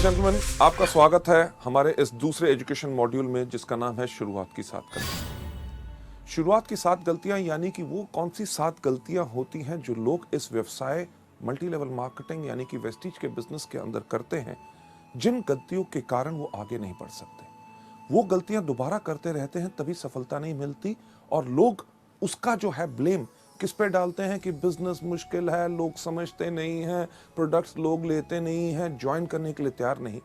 Gentleman, आपका स्वागत है हमारे इस दूसरे एजुकेशन मॉड्यूल में जिसका नाम है शुरुआत की 7 गलतियां। शुरुआत की 7 गलतियां यानी कि वो कौन सी 7 गलतियां होती हैं जो लोग इस व्यवसाय मल्टी लेवल मार्केटिंग यानी कि वेस्टीज के बिजनेस के अंदर करते हैं, जिन गलतियों के कारण वो आगे नहीं बढ़ सकते। वो गलतियां दोबारा करते रहते हैं, तभी सफलता नहीं मिलती और लोग उसका जो है ब्लेम किस पे डालते हैं कि बिजनेस मुश्किल है, लोग समझते नहीं हैं, प्रोडक्ट्स लोग लेते नहीं हैं, ज्वाइन करने के लिए तैयार नहीं।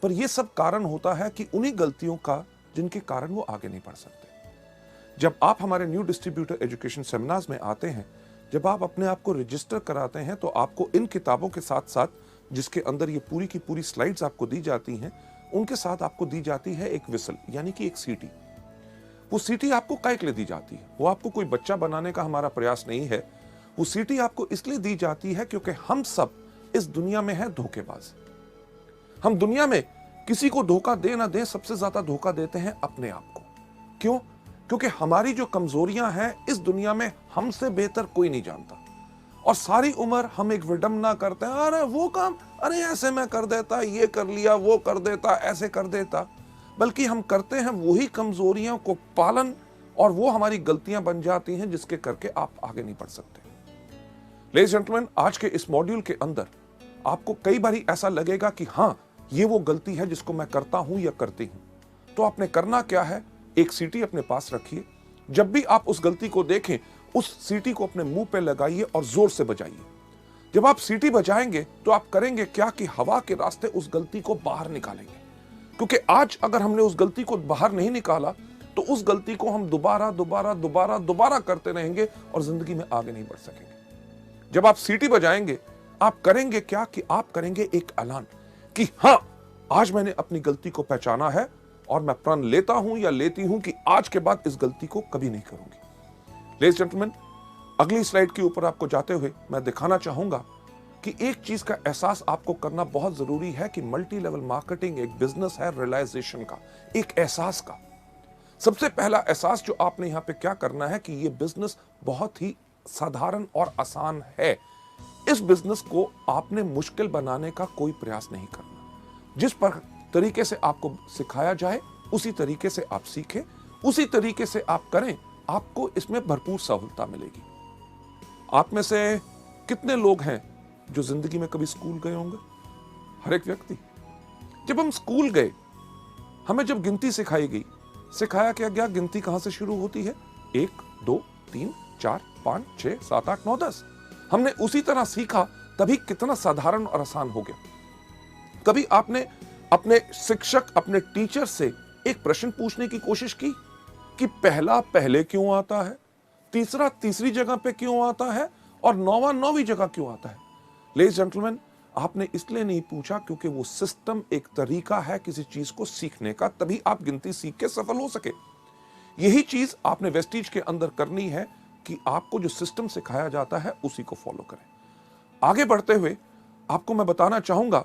पर यह सब कारण होता है कि उन्हीं गलतियों का जिनके कारण वो आगे नहीं बढ़ सकते। जब आप हमारे न्यू डिस्ट्रीब्यूटर एजुकेशन सेमिनार्स में आते हैं, जब आप अपने आप को रजिस्टर कराते हैं, तो आपको इन किताबों के साथ साथ जिसके अंदर ये पूरी की पूरी स्लाइड्स आपको दी जाती हैं, उनके साथ आपको दी जाती है एक विसल यानी कि एक सीटी। वो सीटी आपको काहे के लिए दी जाती है? वो आपको कोई बच्चा बनाने का हमारा प्रयास नहीं है। वो सीटी आपको इसलिए दी जाती है क्योंकि हम सब इस दुनिया में हैं धोखेबाज। हम दुनिया में किसी को धोखा दे ना दे, सबसे ज्यादा धोखा देते हैं अपने आप को। क्यों? क्योंकि हमारी जो कमजोरियां हैं इस दुनिया में हमसे बेहतर कोई नहीं जानता और सारी उम्र हम एक विडंबना करते हैं, अरे वो काम, अरे ऐसे मैं कर देता, ये कर लिया, वो कर देता, ऐसे कर देता। बल्कि हम करते हैं वही कमजोरियों को पालन और वो हमारी गलतियां बन जाती हैं जिसके करके आप आगे नहीं बढ़ सकते। लेडीज जेंटलमैन, आज के इस मॉड्यूल के अंदर आपको कई बार ऐसा लगेगा कि हाँ, ये वो गलती है जिसको मैं करता हूं या करती हूं। तो आपने करना क्या है, एक सीटी अपने पास रखिए। जब भी आप उस गलती को देखें, उस सीटी को अपने मुंह पे लगाइए और जोर से बजाइए। जब आप सीटी बजाएंगे तो आप करेंगे क्या कि हवा के रास्ते उस गलती को बाहर निकालेंगे। क्योंकि आज अगर हमने उस गलती को बाहर नहीं निकाला तो उस गलती को हम दोबारा करते रहेंगे और जिंदगी में आगे नहीं बढ़ सकेंगे। जब आप सीटी बजाएंगे, आप करेंगे क्या कि आप करेंगे एक ऐलान कि हां, आज मैंने अपनी गलती को पहचाना है और मैं प्रण लेता हूं या लेती हूं कि आज के बाद इस गलती को कभी नहीं करूंगी। लेडीज जेंटलमैन, अगली स्लाइड के ऊपर आपको जाते हुए मैं दिखाना चाहूंगा कि एक चीज का एहसास आपको करना बहुत जरूरी है कि मल्टी लेवल मार्केटिंग एक बिजनेस है रियलाइजेशन का, एक एहसास का। सबसे पहला एहसास जो आपने यहां पे क्या करना है कि यह बिजनेस बहुत ही साधारण और आसान है। इस बिजनेस को आपने मुश्किल बनाने का कोई प्रयास नहीं करना। जिस पर तरीके से आपको सिखाया जाए उसी तरीके से आप सीखें, उसी तरीके से आप करें, आपको इसमें भरपूर सहूलता मिलेगी। आप में से कितने लोग हैं जो जिंदगी में कभी स्कूल गए होंगे? हर एक व्यक्ति। जब हम स्कूल गए, हमें जब गिनती सिखाई गई, सिखाया क्या गया गिनती कहां से शुरू होती है? 1 2 3 4 5 6 7 8 9 10। हमने उसी तरह सीखा, तभी कितना साधारण और आसान हो गया। कभी आपने अपने शिक्षक, अपने टीचर से एक प्रश्न पूछने की कोशिश की कि पहला पहले क्यों आता है, तीसरा तीसरी जगह पे क्यों आता है और नौवां नौवीं जगह क्यों आता है? लेडीज जेंटलमैन, आपने इसलिए नहीं पूछा क्योंकि वो सिस्टम एक तरीका है किसी चीज को सीखने का, तभी आप गिनती सीख के सफल हो सके। यही चीज आपने वेस्टीज के अंदर करनी है कि आपको जो सिस्टम सिखाया जाता है उसी को फॉलो करें। आगे बढ़ते हुए आपको मैं बताना चाहूंगा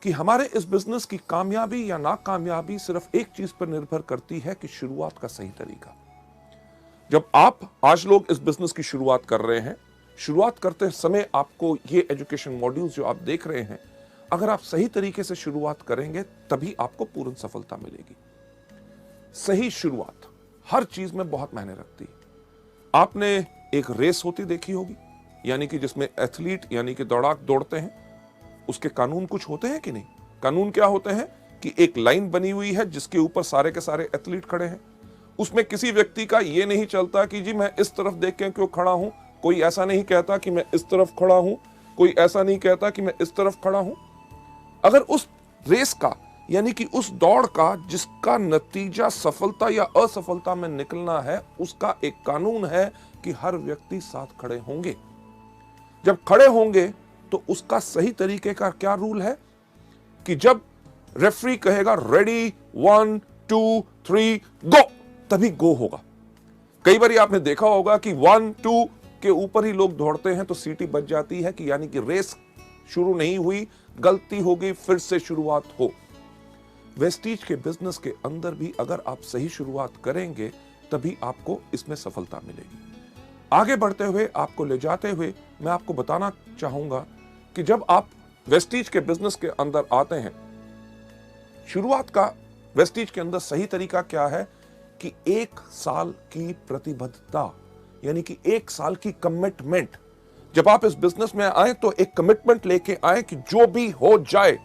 कि हमारे इस बिजनेस की कामयाबी या नाकामयाबी सिर्फ एक चीज पर निर्भर करती है कि शुरुआत का सही तरीका। जब आप आज लोग इस बिजनेस की शुरुआत कर रहे हैं, शुरुआत करते समय आपको ये एजुकेशन मॉड्यूल्स जो आप देख रहे हैं, अगर आप सही तरीके से शुरुआत करेंगे तभी आपको पूर्ण सफलता मिलेगी। सही शुरुआत हर चीज में बहुत मायने रखती है। आपने एक रेस होती देखी होगी, यानी कि जिसमें एथलीट यानी कि दौड़ाक दौड़ते हैं, उसके कानून कुछ होते हैं कि नहीं? कानून क्या होते हैं कि एक लाइन बनी हुई है जिसके ऊपर सारे के सारे एथलीट खड़े हैं। उसमें किसी व्यक्ति का यह नहीं चलता कि जी मैं इस तरफ देख के क्यों खड़ा हूं, कोई ऐसा नहीं कहता कि मैं इस तरफ खड़ा हूं, कोई ऐसा नहीं कहता कि मैं इस तरफ खड़ा हूं। अगर उस रेस का यानी कि उस दौड़ का जिसका नतीजा सफलता या असफलता में निकलना है, उसका एक कानून है कि हर व्यक्ति साथ खड़े होंगे। जब खड़े होंगे तो उसका सही तरीके का क्या रूल है कि जब रेफरी कहेगा रेडी 1 2 3 गो, तभी गो होगा। कई बार आपने देखा होगा कि 1 2 के ऊपर ही लोग दौड़ते हैं तो सीटी बज जाती है कि यानी कि रेस शुरू नहीं हुई, गलती हो गई, फिर से शुरुआत हो। वेस्टीज के बिजनेस के अंदर भी अगर आप सही शुरुआत करेंगे तभी आपको इसमें सफलता मिलेगी। आगे बढ़ते हुए आपको ले जाते हुए मैं आपको बताना चाहूंगा कि जब आप वेस्टीज के बिजनेस के अंदर आते हैं शुरुआत का वेस्टीज के अंदर सही तरीका क्या है कि 1 साल की प्रतिबद्धता, यानी कि 1 साल की कमिटमेंट। जब आप इस बिजनेस में आए तो एक कमिटमेंट लेके आए कि जो भी हो जाए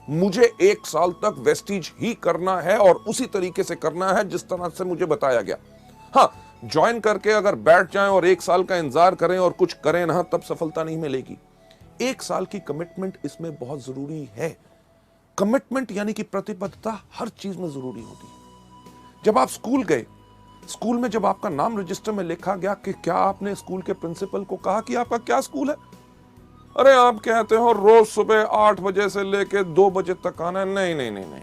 मुझे 1 साल तक वेस्टीज ही करना है और उसी तरीके से करना है जिस तरह से मुझे बताया गया। हाँ, ज्वाइन करके अगर बैठ जाएं और 1 साल का इंतजार करें और कुछ करें ना, तब सफलता नहीं मिलेगी। 1 साल की कमिटमेंट इसमें बहुत जरूरी है। कमिटमेंट यानी कि प्रतिबद्धता हर चीज में जरूरी होती है। जब आप स्कूल गए, स्कूल में जब आपका नाम रजिस्टर में लिखा गया कि क्या आपने स्कूल के प्रिंसिपल को कहा कि आपका क्या स्कूल है? अरे आप कहते हो रोज सुबह 8 बजे से लेके 2 बजे तक आना है। नहीं नहीं नहीं नहीं,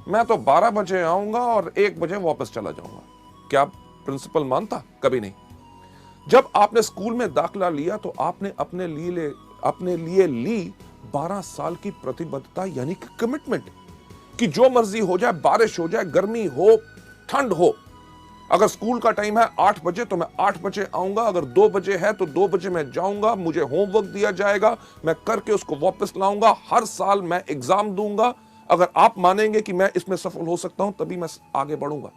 मैं तो 12 बजे आऊंगा और 1 बजे वापस चला जाऊंगा। क्या प्रिंसिपल मानता? कभी नहीं। जब आपने स्कूल में दाखिला लिया तो आपने अपने लिए ली 12 साल की प्रतिबद्धता, यानी कि कमिटमेंट, कि जो मर्जी हो जाए, बारिश हो जाए, गर्मी हो, ठंड हो, अगर स्कूल का टाइम है 8 बजे तो मैं 8 बजे आऊंगा, अगर 2 बजे है तो 2 बजे मैं जाऊंगा, मुझे होमवर्क दिया जाएगा, मैं करके उसको वापस लाऊंगा, हर साल मैं एग्जाम दूंगा। अगर आप मानेंगे कि मैं इसमें सफल हो सकता हूं तभी मैं आगे बढ़ूंगा।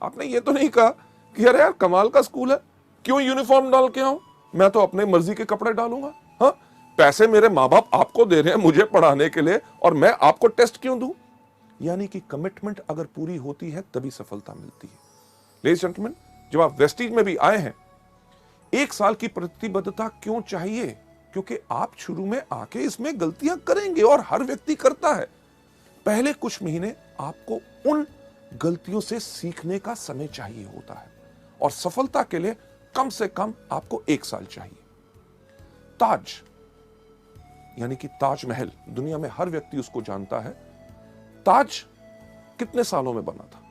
आपने ये तो नहीं कहा कि अरे यार कमाल का स्कूल है, क्यों यूनिफॉर्म डाल के आऊं, मैं तो अपने मर्जी के कपड़े डालूंगा। हाँ, पैसे मेरे माँ बाप आपको दे रहे हैं मुझे पढ़ाने के लिए और मैं आपको टेस्ट क्यों दूं? यानी कि कमिटमेंट अगर पूरी होती है तभी सफलता मिलती है। लेडीज जेंटलमैन, जब आप वेस्टीज में भी आए हैं, 1 साल की प्रतिबद्धता क्यों चाहिए? क्योंकि आप शुरू में आके इसमें गलतियां करेंगे और हर व्यक्ति करता है। पहले कुछ महीने आपको उन गलतियों से सीखने का समय चाहिए होता है और सफलता के लिए कम से कम आपको 1 साल चाहिए। ताज, यानी कि ताजमहल, दुनिया में हर व्यक्ति उसको जानता है। ताज कितने सालों में बना था?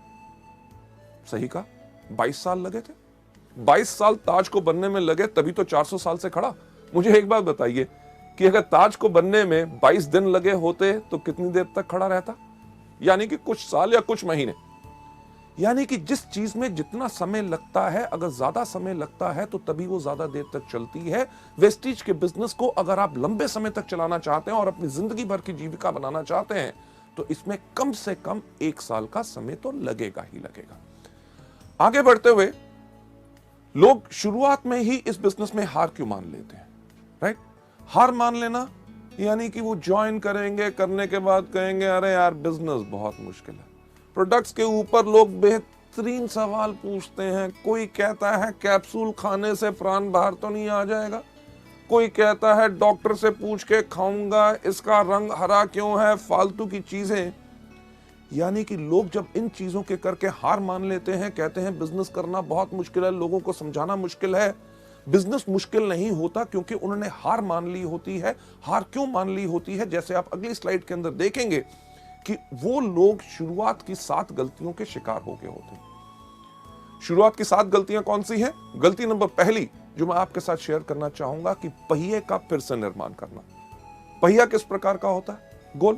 सही कहा, 22 साल लगे थे। 22 साल ताज को बनने में लगे, तभी तो 400 साल से खड़ा। मुझे एक बात बताइए कि अगर ताज को बनने में 22 दिन लगे होते तो कितनी देर तक खड़ा रहता? यानी कि कुछ साल या कुछ महीने। यानी कि जिस चीज में जितना समय लगता है, अगर ज्यादा समय लगता है तो तभी वो ज्यादा देर तक चलती है। वेस्टीज के बिजनेस को अगर आप लंबे समय तक चलाना चाहते हैं और अपनी जिंदगी भर की जीविका बनाना चाहते हैं तो इसमें कम से कम 1 साल का समय तो लगेगा ही लगेगा। आगे बढ़ते हुए लोग शुरुआत में ही इस बिजनेस में हार क्यों मान लेते हैं? राइट, हार मान लेना यानी कि वो ज्वाइन करेंगे, करने के बाद कहेंगे अरे यार बिजनेस बहुत मुश्किल है। प्रोडक्ट्स के ऊपर लोग बेहतरीन सवाल पूछते हैं। कोई कहता है कैप्सूल खाने से प्राण बाहर तो नहीं आ जाएगा, कोई कहता है डॉक्टर से पूछ के खाऊंगा, इसका रंग हरा क्यों है, फालतू की चीजें। यानी कि लोग जब इन चीजों के करके हार मान लेते हैं, कहते हैं बिजनेस करना बहुत मुश्किल है, लोगों को समझाना मुश्किल है। बिजनेस मुश्किल नहीं होता क्योंकि उन्होंने हार मान ली होती है। हार क्यों मान ली होती है? जैसे आप अगली स्लाइड के अंदर देखेंगे कि वो लोग शुरुआत की 7 गलतियों के शिकार हो गए होते हैं। शुरुआत की 7 गलतियां कौन सी हैं? गलती नंबर पहली जो मैं आपके साथ शेयर करना चाहूंगा कि पहिए का फिर से निर्माण करना। पहिया किस प्रकार का होता है? गोल।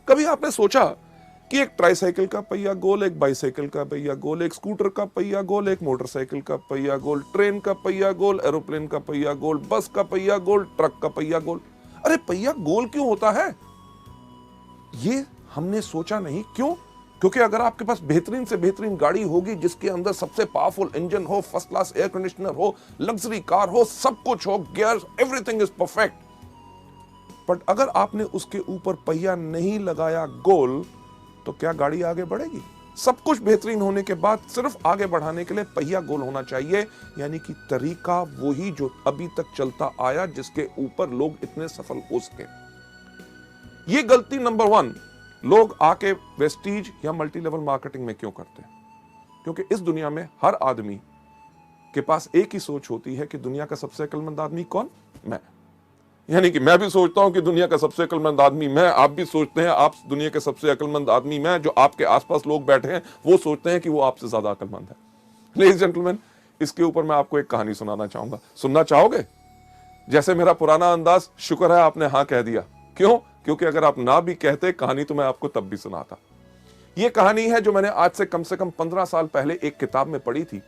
कभी आपने सोचा कि एक ट्राईसाइकिल का पहिया गोल, एक बाइसाइकिल का पहिया गोल, एक स्कूटर का पहिया गोल, एक मोटरसाइकिल का पहिया गोल, ट्रेन का पहिया गोल, एरोप्लेन का पहिया गोल, बस का पहिया गोल, ट्रक का पहिया गोल। अरे पहिया गोल क्यों होता है? ये हमने सोचा नहीं। क्यों? क्योंकि अगर आपके पास बेहतरीन से बेहतरीन गाड़ी होगी जिसके अंदर सबसे पावरफुल इंजन हो, फर्स्ट क्लास एयर कंडीशनर हो, लग्जरी कार हो, सब कुछ हो, gear, everything is perfect, but अगर आपने उसके ऊपर पहिया नहीं लगाया गोल तो क्या गाड़ी आगे बढ़ेगी? सब कुछ बेहतरीन होने के बाद सिर्फ आगे बढ़ाने के लिए पहिया गोल होना चाहिए। यानी कि तरीका वही जो अभी तक चलता आया, जिसके ऊपर लोग इतने सफल हो सके। ये गलती नंबर 1 लोग आके वेस्टीज या मल्टी लेवल मार्केटिंग में क्यों करते हैं? क्योंकि इस दुनिया में हर आदमी के पास एक ही सोच होती है कि दुनिया का सबसे अक्लमंद आदमी कौन? मैं। यानी कि मैं भी सोचता हूं कि दुनिया का सबसे अक्लमंद आदमी मैं, आप भी सोचते हैं आप दुनिया के सबसे अक्लमंद आदमी मैं। जो आपके आसपास लोग बैठे हैं वो सोचते हैं कि वो आपसे ज्यादा अक्लमंद है। लेडीज जेंटलमैन, इसके ऊपर मैं आपको एक कहानी सुनाना चाहूंगा। सुनना चाहोगे? जैसे मेरा पुराना अंदाज, शुक्र है आपने हाँ कह दिया। क्यों? क्योंकि अगर आप ना भी कहते कहानी तो मैं आपको तब भी सुनाता। यह कहानी है जो मैंने आज से कम 15 साल पहले एक किताब में पढ़ी थी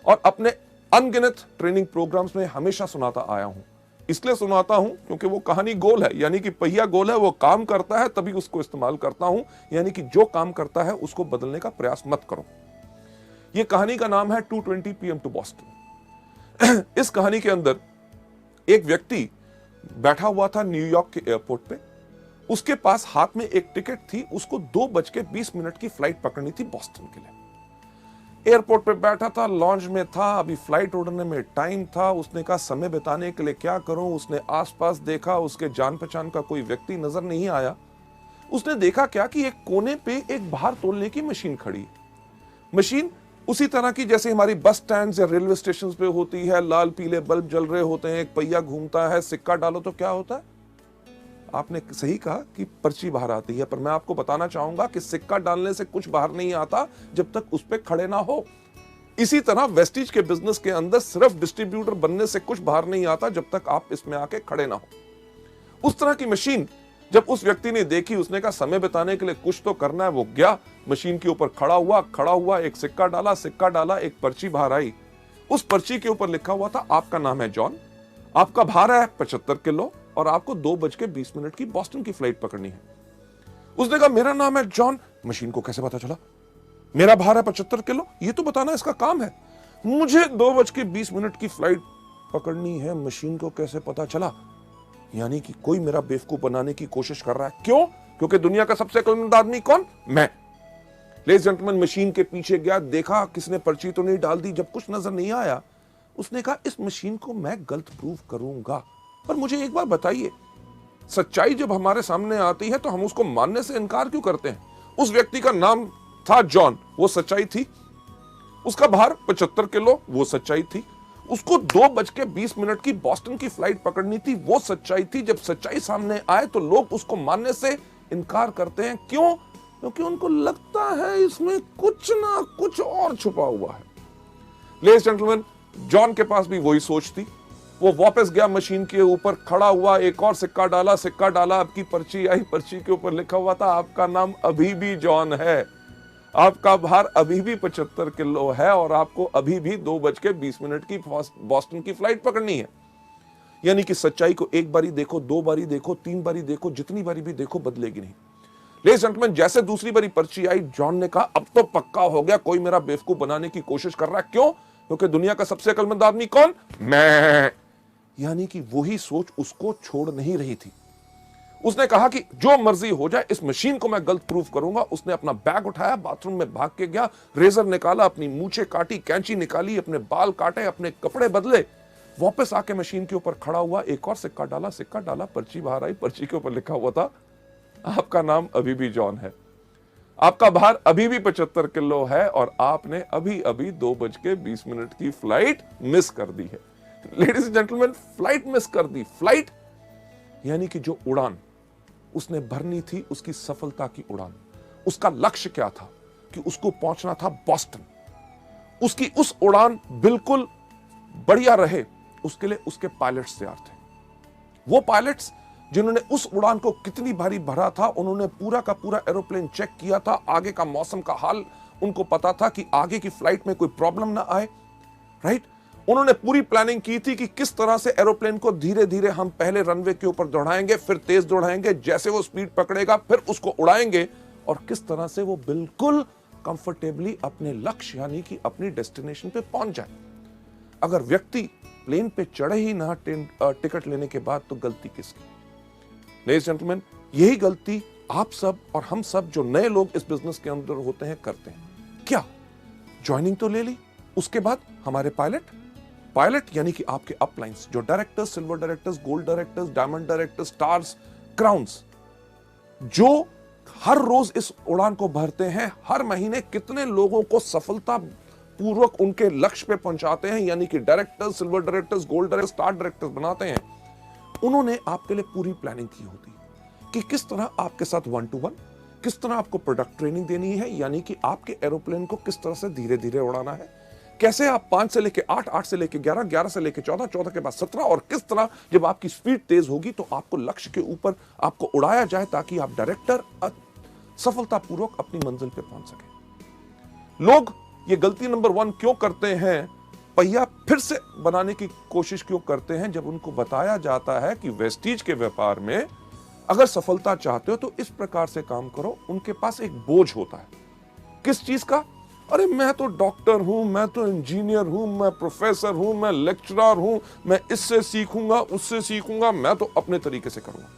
और अपने अनगिनत ट्रेनिंग प्रोग्राम्स में हमेशा सुनाता आया हूं। इसलिए सुनाता हूं क्योंकि वो कहानी गोल है, यानी कि पहिया गोल है, वो काम करता है तभी उसको इस्तेमाल करता हूं, यानी कि जो काम करता है उसको बदलने का प्रयास मत करो। ये कहानी का नाम है 2:20 PM टू बॉस्टन। इस कहानी के अंदर एक व्यक्ति बैठा हुआ था न्यूयॉर्क के एयरपोर्ट पे, उसके पास हाथ में एक टिकट थी, उसको 2:20 की फ्लाइट पकड़नी थी बॉस्टन के लिए। एयरपोर्ट पे बैठा था, लॉन्च में था, अभी फ्लाइट उड़ने में टाइम था। उसने कहा समय बिताने के लिए क्या करूं। उसने आसपास देखा, उसके जान पहचान का कोई व्यक्ति नजर नहीं आया। उसने देखा क्या कि एक कोने पे एक भार तोलने की मशीन खड़ी। मशीन उसी तरह की जैसे हमारी बस स्टैंड या रेलवे स्टेशन पे होती है, लाल पीले बल्ब जल रहे होते हैं, एक पहिया घूमता है, सिक्का डालो तो क्या होता है। आपने सही कहा कि पर्ची बाहर आती है, पर मैं आपको बताना चाहूंगा कि सिक्का डालने से कुछ बाहर नहीं आता जब तक उस पर खड़े ना हो। इसी तरह वेस्टीज के बिजनेस के अंदर सिर्फ डिस्ट्रीब्यूटर बनने से कुछ बाहर नहीं आता जब तक आप इसमें आके खड़े ना हो। उस तरह की मशीन जब उस व्यक्ति ने देखी, उसने कहा समय बिताने के लिए कुछ तो करना है। वो गया मशीन के ऊपर, खड़ा हुआ एक सिक्का डाला, एक पर्ची बाहर आई। उस पर्ची के ऊपर लिखा हुआ था आपका नाम है जॉन, आपका भार है 75 किलो और आपको 2:20 की बॉस्टन की फ्लाइट पकड़नी है। उसने कहा मेरा नाम है जॉन। मशीन को कैसे पता चला मेरा भार है 75 किलो? ये तो बताना इसका काम है। मुझे 2:20 की फ्लाइट पकड़नी है, मशीन को कैसे पता चला? यानी कि कोई मेरा बेवकूफ बनाने की कोशिश कर रहा है। क्यों? क्योंकि दुनिया का सबसे अक्लमंद आदमी कौन? मैं। लेडीज एंड जेंटलमैन, मशीन के पीछे गया, देखा किसने पर्ची तो नहीं डाल दी। जब कुछ नजर नहीं आया, उसने कहा इस मशीन को मैं गलत प्रूव करूंगा। पर मुझे एक बार बताइए, सच्चाई जब हमारे सामने आती है तो हम उसको मानने से इनकार क्यों करते हैं? उस व्यक्ति का नाम था जॉन, वो सच्चाई थी। उसका भार 75 किलो, वो सच्चाई थी। उसको 2:20 की बॉस्टन की फ्लाइट पकड़नी थी, वो सच्चाई थी। जब सच्चाई सामने आए तो लोग उसको मानने से इनकार करते हैं। क्यों? क्योंकि उनको लगता है इसमें कुछ ना कुछ और छुपा हुआ है। लेडीज जेंटलमैन, जॉन के पास भी वही सोच थी। वो वापस गया मशीन के ऊपर, खड़ा हुआ, एक और सिक्का डाला, आपकी पर्ची आई। पर्ची के ऊपर लिखा हुआ था आपका नाम अभी भी जॉन है, आपका भार अभी भी 75 किलो है और आपको अभी भी 2:20 की बॉस्टन की फ्लाइट पकड़नी है। यानी कि सच्चाई को एक बारी देखो, 2 बारी देखो, 3 बारी देखो, जितनी बारी भी देखो बदलेगी नहीं। लेडीज एंड जेंटलमैन, जैसे दूसरी बारी पर्ची आई, जॉन ने कहा अब तो पक्का हो गया, कोई मेरा बेवकूफ बनाने की कोशिश कर रहा है। क्यों? क्योंकि दुनिया का सबसे अक्लमंद आदमी कौन? मैं। यानी कि वही सोच उसको छोड़ नहीं रही थी। उसने कहा कि जो मर्जी हो जाए, इस मशीन को मैं गलत प्रूफ करूंगा। उसने अपना बैग उठाया, बाथरूम में भाग के गया, रेजर निकाला, अपनी मूछें काटी, कैंची निकाली, अपने बाल काटे, अपने कपड़े बदले, वापस आके मशीन के ऊपर खड़ा हुआ, एक और सिक्का डाला, पर्ची बाहर आई। पर्ची के ऊपर लिखा हुआ था आपका नाम अभी भी जॉन है, आपका भार अभी भी 75 किलो है और आपने अभी अभी 2:20 की फ्लाइट मिस कर दी है। Ladies and gentleman, flight miss कर दी। फ्लाइट यानी कि जो उड़ान उसने भरनी थी, उसकी सफलता की उड़ान, उसका लक्ष्य क्या था कि उसको पहुंचना था बॉस्टन। उसकी उस उड़ान बिल्कुल बढ़िया रहे, उसके लिए उसके पायलट्स तैयार थे। वो पायलट्स जिन्होंने उस उड़ान को कितनी बारी भरा था, उन्होंने पूरा का पूरा एरोप्लेन चेक किया था, आगे का मौसम का हाल उनको पता था कि आगे की फ्लाइट में कोई प्रॉब्लम ना आए। राइट? उन्होंने पूरी प्लानिंग की थी कि किस तरह से एरोप्लेन को धीरे धीरे हम पहले रनवे के ऊपर दौड़ाएंगे, फिर तेज दौड़ाएंगे, जैसे वो स्पीड पकड़ेगा फिर उसको उड़ाएंगे और किस तरह से वो बिल्कुल कंफर्टेबली अपने लक्ष्य यानी कि अपनी डेस्टिनेशन पे पहुंच जाए। अगर व्यक्ति प्लेन पे चढ़े ही ना टिकट लेने के बाद, तो गलती किसकी? लेडीज जेंटलमैन, यही गलती आप सब और हम सब जो नए लोग इस बिजनेस के अंदर होते हैं करते हैं। क्या? ज्वाइनिंग तो ले ली, उसके बाद हमारे पायलट यानी कि आपके अपलाइंस, जो directors, silver directors, gold directors, diamond directors, stars, crowns, जो हर रोज इस उड़ान को भरते हैं, हर महीने कितने लोगों को सफलता पूर्वक उनके लक्ष्य पे पहुंचाते हैं, यानी कि directors, silver directors, gold directors, star directors बनाते हैं। उन्होंने आपके लिए पूरी प्लानिंग की होती है कि किस तरह आपके साथ 1 to 1, किस तरह आपको प्रोडक्ट ट्रेनिंग देनी है, यानी कि आपके एरोप्लेन को किस तरह से धीरे धीरे उड़ाना है, कैसे आप 5 से लेके 8, 8 से लेके 11, 11 से लेके 14, 14 के बाद 17, और किस तरह जब आपकी स्पीड तेज होगी तो आपको लक्ष्य के ऊपर आपको उड़ाया जाए ताकि आप डायरेक्टर सफलतापूर्वक अपनी मंजिल पे पहुंच सके। लोग ये गलती नंबर 1 क्यों करते हैं पहिया फिर से बनाने की कोशिश क्यों करते हैं जब उनको बताया जाता है कि वेस्टीज के व्यापार में अगर सफलता चाहते हो तो इस प्रकार से काम करो। उनके पास एक बोझ होता है, किस चीज का? अरे मैं तो डॉक्टर हूं, मैं तो इंजीनियर हूं, मैं प्रोफेसर हूं, मैं लेक्चरर हूं, मैं इससे सीखूंगा, उससे सीखूंगा, मैं तो अपने तरीके से करूंगा।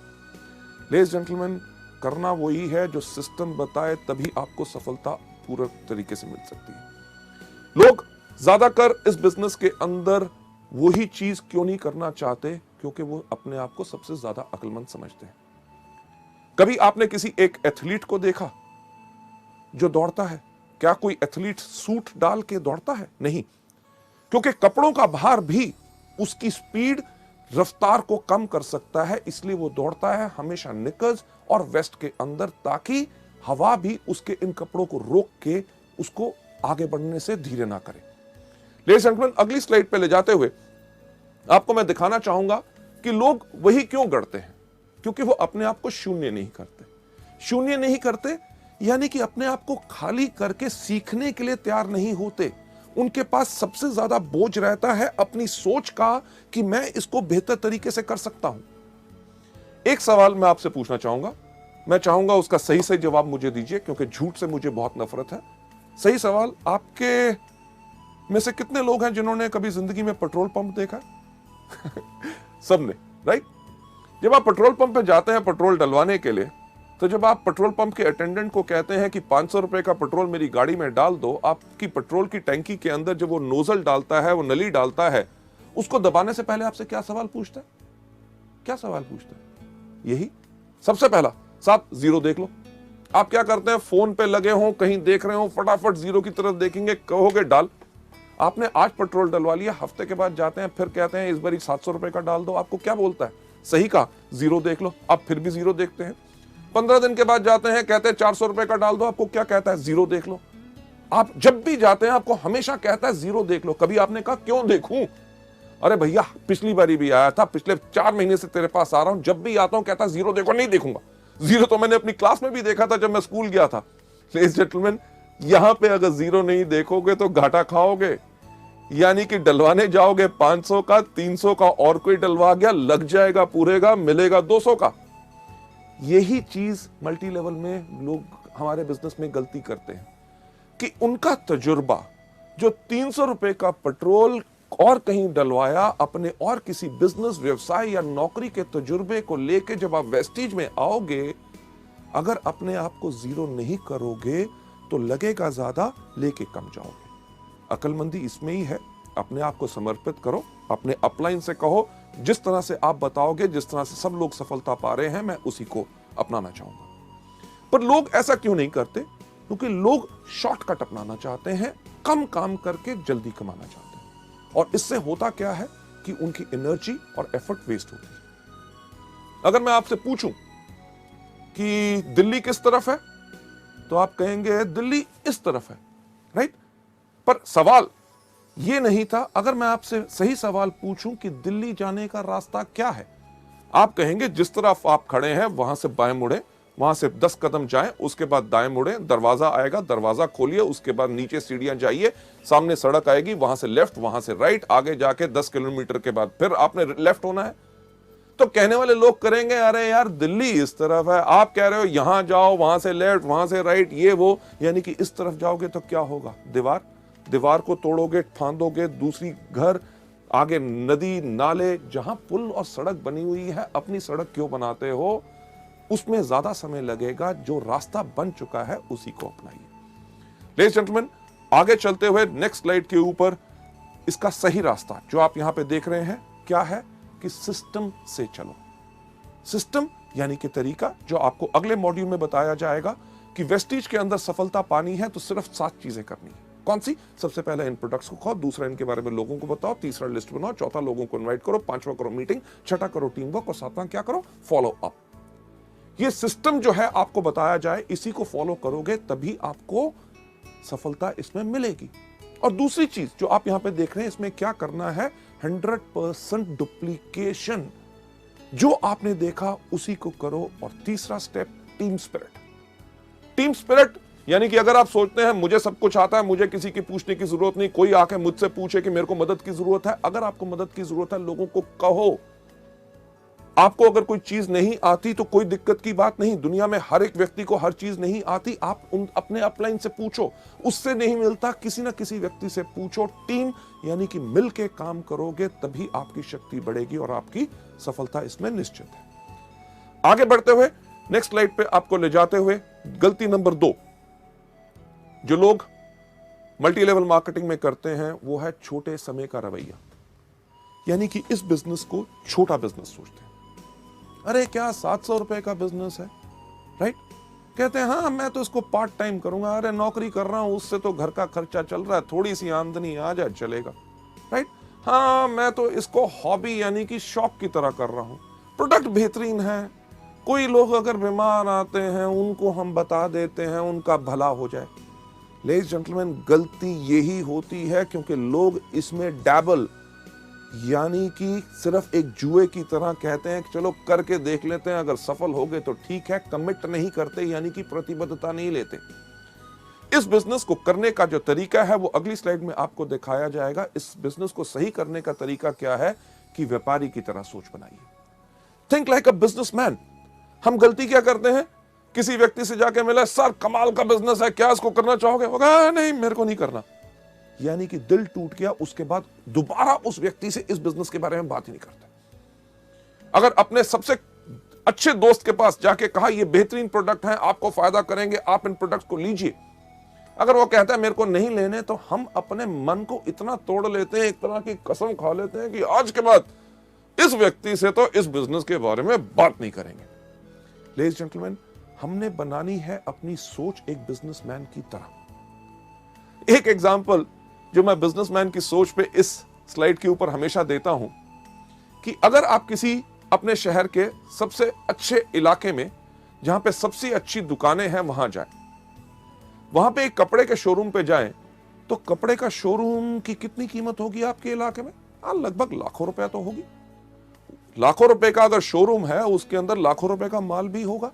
लेडीज जेंटलमैन, करना वही है जो सिस्टम बताए, तभी आपको सफलता पूरे तरीके से मिल सकती है। लोग ज्यादातर इस बिजनेस के अंदर वही चीज क्यों नहीं करना चाहते? क्योंकि वो अपने आप को सबसे ज्यादा अक्लमंद समझते हैं। कभी आपने किसी एक एथलीट को देखा जो दौड़ता है? क्या कोई एथलीट सूट डाल के दौड़ता है? नहीं, क्योंकि कपड़ों का भार भी उसकी स्पीड, रफ्तार को कम कर सकता है, इसलिए वो दौड़ता है हमेशा निकर्स और वेस्ट के अंदर, ताकि हवा भी उसके इन कपड़ों को रोक के उसको आगे बढ़ने से धीरे ना करे। लेडीज एंड जेंटलमैन, अगली स्लाइड पे ले जाते हुए आपको मैं दिखाना चाहूंगा कि लोग वही क्यों करते हैं, क्योंकि वो अपने आप को शून्य नहीं करते। शून्य नहीं करते यानी कि अपने आप को खाली करके सीखने के लिए तैयार नहीं होते। उनके पास सबसे ज्यादा बोझ रहता है अपनी सोच का कि मैं इसको बेहतर तरीके से कर सकता हूं। एक सवाल मैं आपसे पूछना चाहूंगा, मैं चाहूंगा उसका सही सही जवाब मुझे दीजिए, क्योंकि झूठ से मुझे बहुत नफरत है। सही सवाल, आपके में से कितने लोग हैं जिन्होंने कभी जिंदगी में पेट्रोल पंप देखा? सबने, राइट? जब आप पेट्रोल पंप पे जाते हैं पेट्रोल डलवाने के लिए, तो जब आप पेट्रोल पंप के अटेंडेंट को कहते हैं कि 500 रुपए का पेट्रोल मेरी गाड़ी में डाल दो, आपकी पेट्रोल की टैंकी के अंदर जब वो नोजल डालता है, वो नली डालता है, उसको दबाने से पहले आपसे क्या सवाल पूछता है? क्या सवाल पूछता है? यही सबसे पहला, साहब जीरो देख लो। आप क्या करते हैं? फोन पे लगे हो, कहीं देख रहे हो, फटाफट जीरो की तरफ देखेंगे, कहोगे डाल। आपने आज पेट्रोल डलवा लिया, हफ्ते के बाद जाते हैं, फिर कहते हैं इस बार 700 रुपए का डाल दो। आपको क्या बोलता है? सही कहा, जीरो देख लो। आप फिर भी जीरो देखते हैं। 15 दिन के बाद जाते हैं, कहते हैं 400 रुपए का डाल दो। आपको क्या कहता है? जीरो देख लो। आप जब भी जाते हैं आपको हमेशा कहता है जीरो देख लो। कभी आपने कहा क्यों देखूं? अरे भैया पिछली बारी भी आया था, पिछले 4 महीने से तेरे पास आ रहा हूं, जब भी आता हूं कहता है जीरो देखो। नहीं देखूंगा। जीरो तो मैंने अपनी क्लास में भी देखा था जब मैं स्कूल गया था। लेडीज जेंटलमैन, यहां पे अगर जीरो नहीं देखोगे तो घाटा खाओगे, यानी कि डलवाने जाओगे 500 का, 300 का, और कोई डलवा गया, लग जाएगा पूरे का, मिलेगा 200 का। यही चीज मल्टी लेवल में लोग हमारे बिजनेस में गलती करते हैं कि उनका तजुर्बा जो 300 रुपए का पेट्रोल और कहीं डलवाया, अपने और किसी बिजनेस, व्यवसाय या नौकरी के तजुर्बे को लेके जब आप वेस्टीज में आओगे, अगर अपने आप को जीरो नहीं करोगे तो लगेगा ज्यादा, लेके कम जाओगे। अक्लमंदी इसमें ही है। अपने आप को समर्पित करो, अपने अपलाइन से कहो, जिस तरह से आप बताओगे, जिस तरह से सब लोग सफलता पा रहे हैं, मैं उसी को अपनाना चाहूंगा। पर लोग ऐसा क्यों नहीं करते? क्योंकि लोग शॉर्टकट अपनाना चाहते हैं, कम काम करके जल्दी कमाना चाहते हैं। और इससे होता क्या है कि उनकी एनर्जी और एफर्ट वेस्ट होती है। अगर मैं आपसे पूछूं कि दिल्ली किस तरफ है, तो आप कहेंगे दिल्ली इस तरफ है, राइट? पर सवाल यह नहीं था। अगर मैं आपसे सही सवाल पूछूं कि दिल्ली जाने का रास्ता क्या है, आप कहेंगे जिस तरफ आप खड़े हैं वहां से बाएं मुड़े, वहां से 10 कदम जाएं, उसके बाद दाएं मुड़े, दरवाजा आएगा, दरवाजा खोलिए, उसके बाद नीचे सीढ़ियां जाइए, सामने सड़क आएगी, वहां से लेफ्ट, वहां से राइट, आगे जाके 10 किलोमीटर के बाद फिर आपने लेफ्ट होना है। तो कहने वाले लोग करेंगे अरे यार दिल्ली इस तरफ है, आप कह रहे हो यहां जाओ, वहां से लेफ्ट, वहां से राइट, ये वो, यानी कि इस तरफ जाओगे तो क्या होगा? दीवार को तोड़ोगे, फांदोगे, दूसरी घर, आगे नदी, नाले, जहां पुल और सड़क बनी हुई है, अपनी सड़क क्यों बनाते हो? उसमें ज्यादा समय लगेगा। जो रास्ता बन चुका है उसी को अपनाइए। लेडीज जेंटलमैन, आगे चलते हुए नेक्स्ट स्लाइड के ऊपर इसका सही रास्ता जो आप यहां पे देख रहे हैं क्या है कि सिस्टम से चलो। सिस्टम यानी कि तरीका, जो आपको अगले मॉड्यूल में बताया जाएगा कि वेस्टीज के अंदर सफलता पानी है तो सिर्फ 7 चीजें करनी है। कौन सी? सबसे पहले इन प्रोडक्ट्स को खाओ, दूसरा इनके बारे में लोगों को बताओ, तीसरा लिस्ट बनाओ, चौथा लोगों को इनवाइट करो, पांचवा करो मीटिंग, छठा करो टीम वर्क, और सातवां क्या करो? Follow up. ये सिस्टम जो है आपको बताया जाए, इसी को फॉलो करोगे तभी आपको सफलता इसमें मिलेगी। और दूसरी चीज जो आप यहां पे देख रहे हैं, इसमें क्या करना है? 100% डुप्लीकेशन। जो आपने देखा उसी को करो। और तीसरा step, team spirit. Team spirit यानी कि अगर आप सोचते हैं मुझे सब कुछ आता है, मुझे किसी की पूछने की जरूरत नहीं, कोई आके मुझसे पूछे कि मेरे को मदद की जरूरत है, अगर आपको मदद की जरूरत है लोगों को कहो। आपको अगर कोई चीज नहीं आती तो कोई दिक्कत की बात नहीं, दुनिया में हर एक व्यक्ति को हर चीज नहीं आती, आप अपने अपलाइन से पूछो, उससे नहीं मिलता किसी ना किसी व्यक्ति से पूछो। टीम यानी कि मिलके काम करोगे तभी आपकी शक्ति बढ़ेगी और आपकी सफलता इसमें निश्चित है। आगे बढ़ते हुए नेक्स्ट स्लाइड पे आपको ले जाते हुए गलती नंबर 2 जो लोग मल्टी लेवल मार्केटिंग में करते हैं वो है छोटे समय का रवैया। यानी कि इस बिजनेस को छोटा बिजनेस सोचते हैं। अरे क्या 700 रुपए का बिजनेस है, राइट? कहते हैं हाँ मैं तो इसको पार्ट टाइम करूंगा, अरे नौकरी कर रहा हूं उससे तो घर का खर्चा चल रहा है, थोड़ी सी आमदनी आ जाए चलेगा, राइट? हाँ मैं तो इसको हॉबी यानी कि शौक की तरह कर रहा हूं, प्रोडक्ट बेहतरीन है, कोई लोग अगर बीमार आते हैं उनको हम बता देते हैं उनका भला हो जाए। लेडीज जेंटलमैन, गलती यही होती है क्योंकि लोग इसमें डैबल यानी कि सिर्फ एक जुए की तरह कहते हैं कि चलो करके देख लेते हैं, अगर सफल हो गए तो ठीक है, कमिट नहीं करते यानी कि प्रतिबद्धता नहीं लेते। इस बिजनेस को करने का जो तरीका है वो अगली स्लाइड में आपको दिखाया जाएगा। इस बिजनेस को सही करने का तरीका क्या है कि व्यापारी की तरह सोच बनाइए। Think like a businessman. हम गलती क्या करते हैं, किसी व्यक्ति से जाके मिला, सर कमाल का बिजनेस है, क्या इसको करना चाहोगे? वो कहा नहीं मेरे को नहीं करना, यानी कि दिल टूट गया। उसके बाद दोबारा उस व्यक्ति से इस बिजनेस के बारे में बात ही नहीं करते। अगर अपने सबसे अच्छे दोस्त के पास जाके कहा ये बेहतरीन प्रोडक्ट है, आपको फायदा करेंगे, आप इन प्रोडक्ट को लीजिए, अगर वो कहता है मेरे को नहीं लेने, तो हम अपने मन को इतना तोड़ लेते हैं, एक तरह की कसम खा लेते हैं कि आज के बाद इस व्यक्ति से तो इस बिजनेस के बारे में बात नहीं करेंगे। लेडीज जेंटलमैन, हमने बनानी है अपनी सोच एक बिजनेसमैन की तरह। एक एग्जांपल जो मैं बिजनेसमैन की सोच पे इस स्लाइड के ऊपर हमेशा देता हूं कि अगर आप किसी अपने शहर के सबसे अच्छे इलाके में जहां पे सबसे अच्छी दुकानें हैं वहां जाएं, वहां पे एक कपड़े के शोरूम पे जाएं, तो कपड़े का शोरूम की कितनी कीमत होगी आपके इलाके में? लगभग लाखों रुपया तो होगी। लाखों रुपए का अगर शोरूम है उसके अंदर लाखों रुपए का माल भी होगा।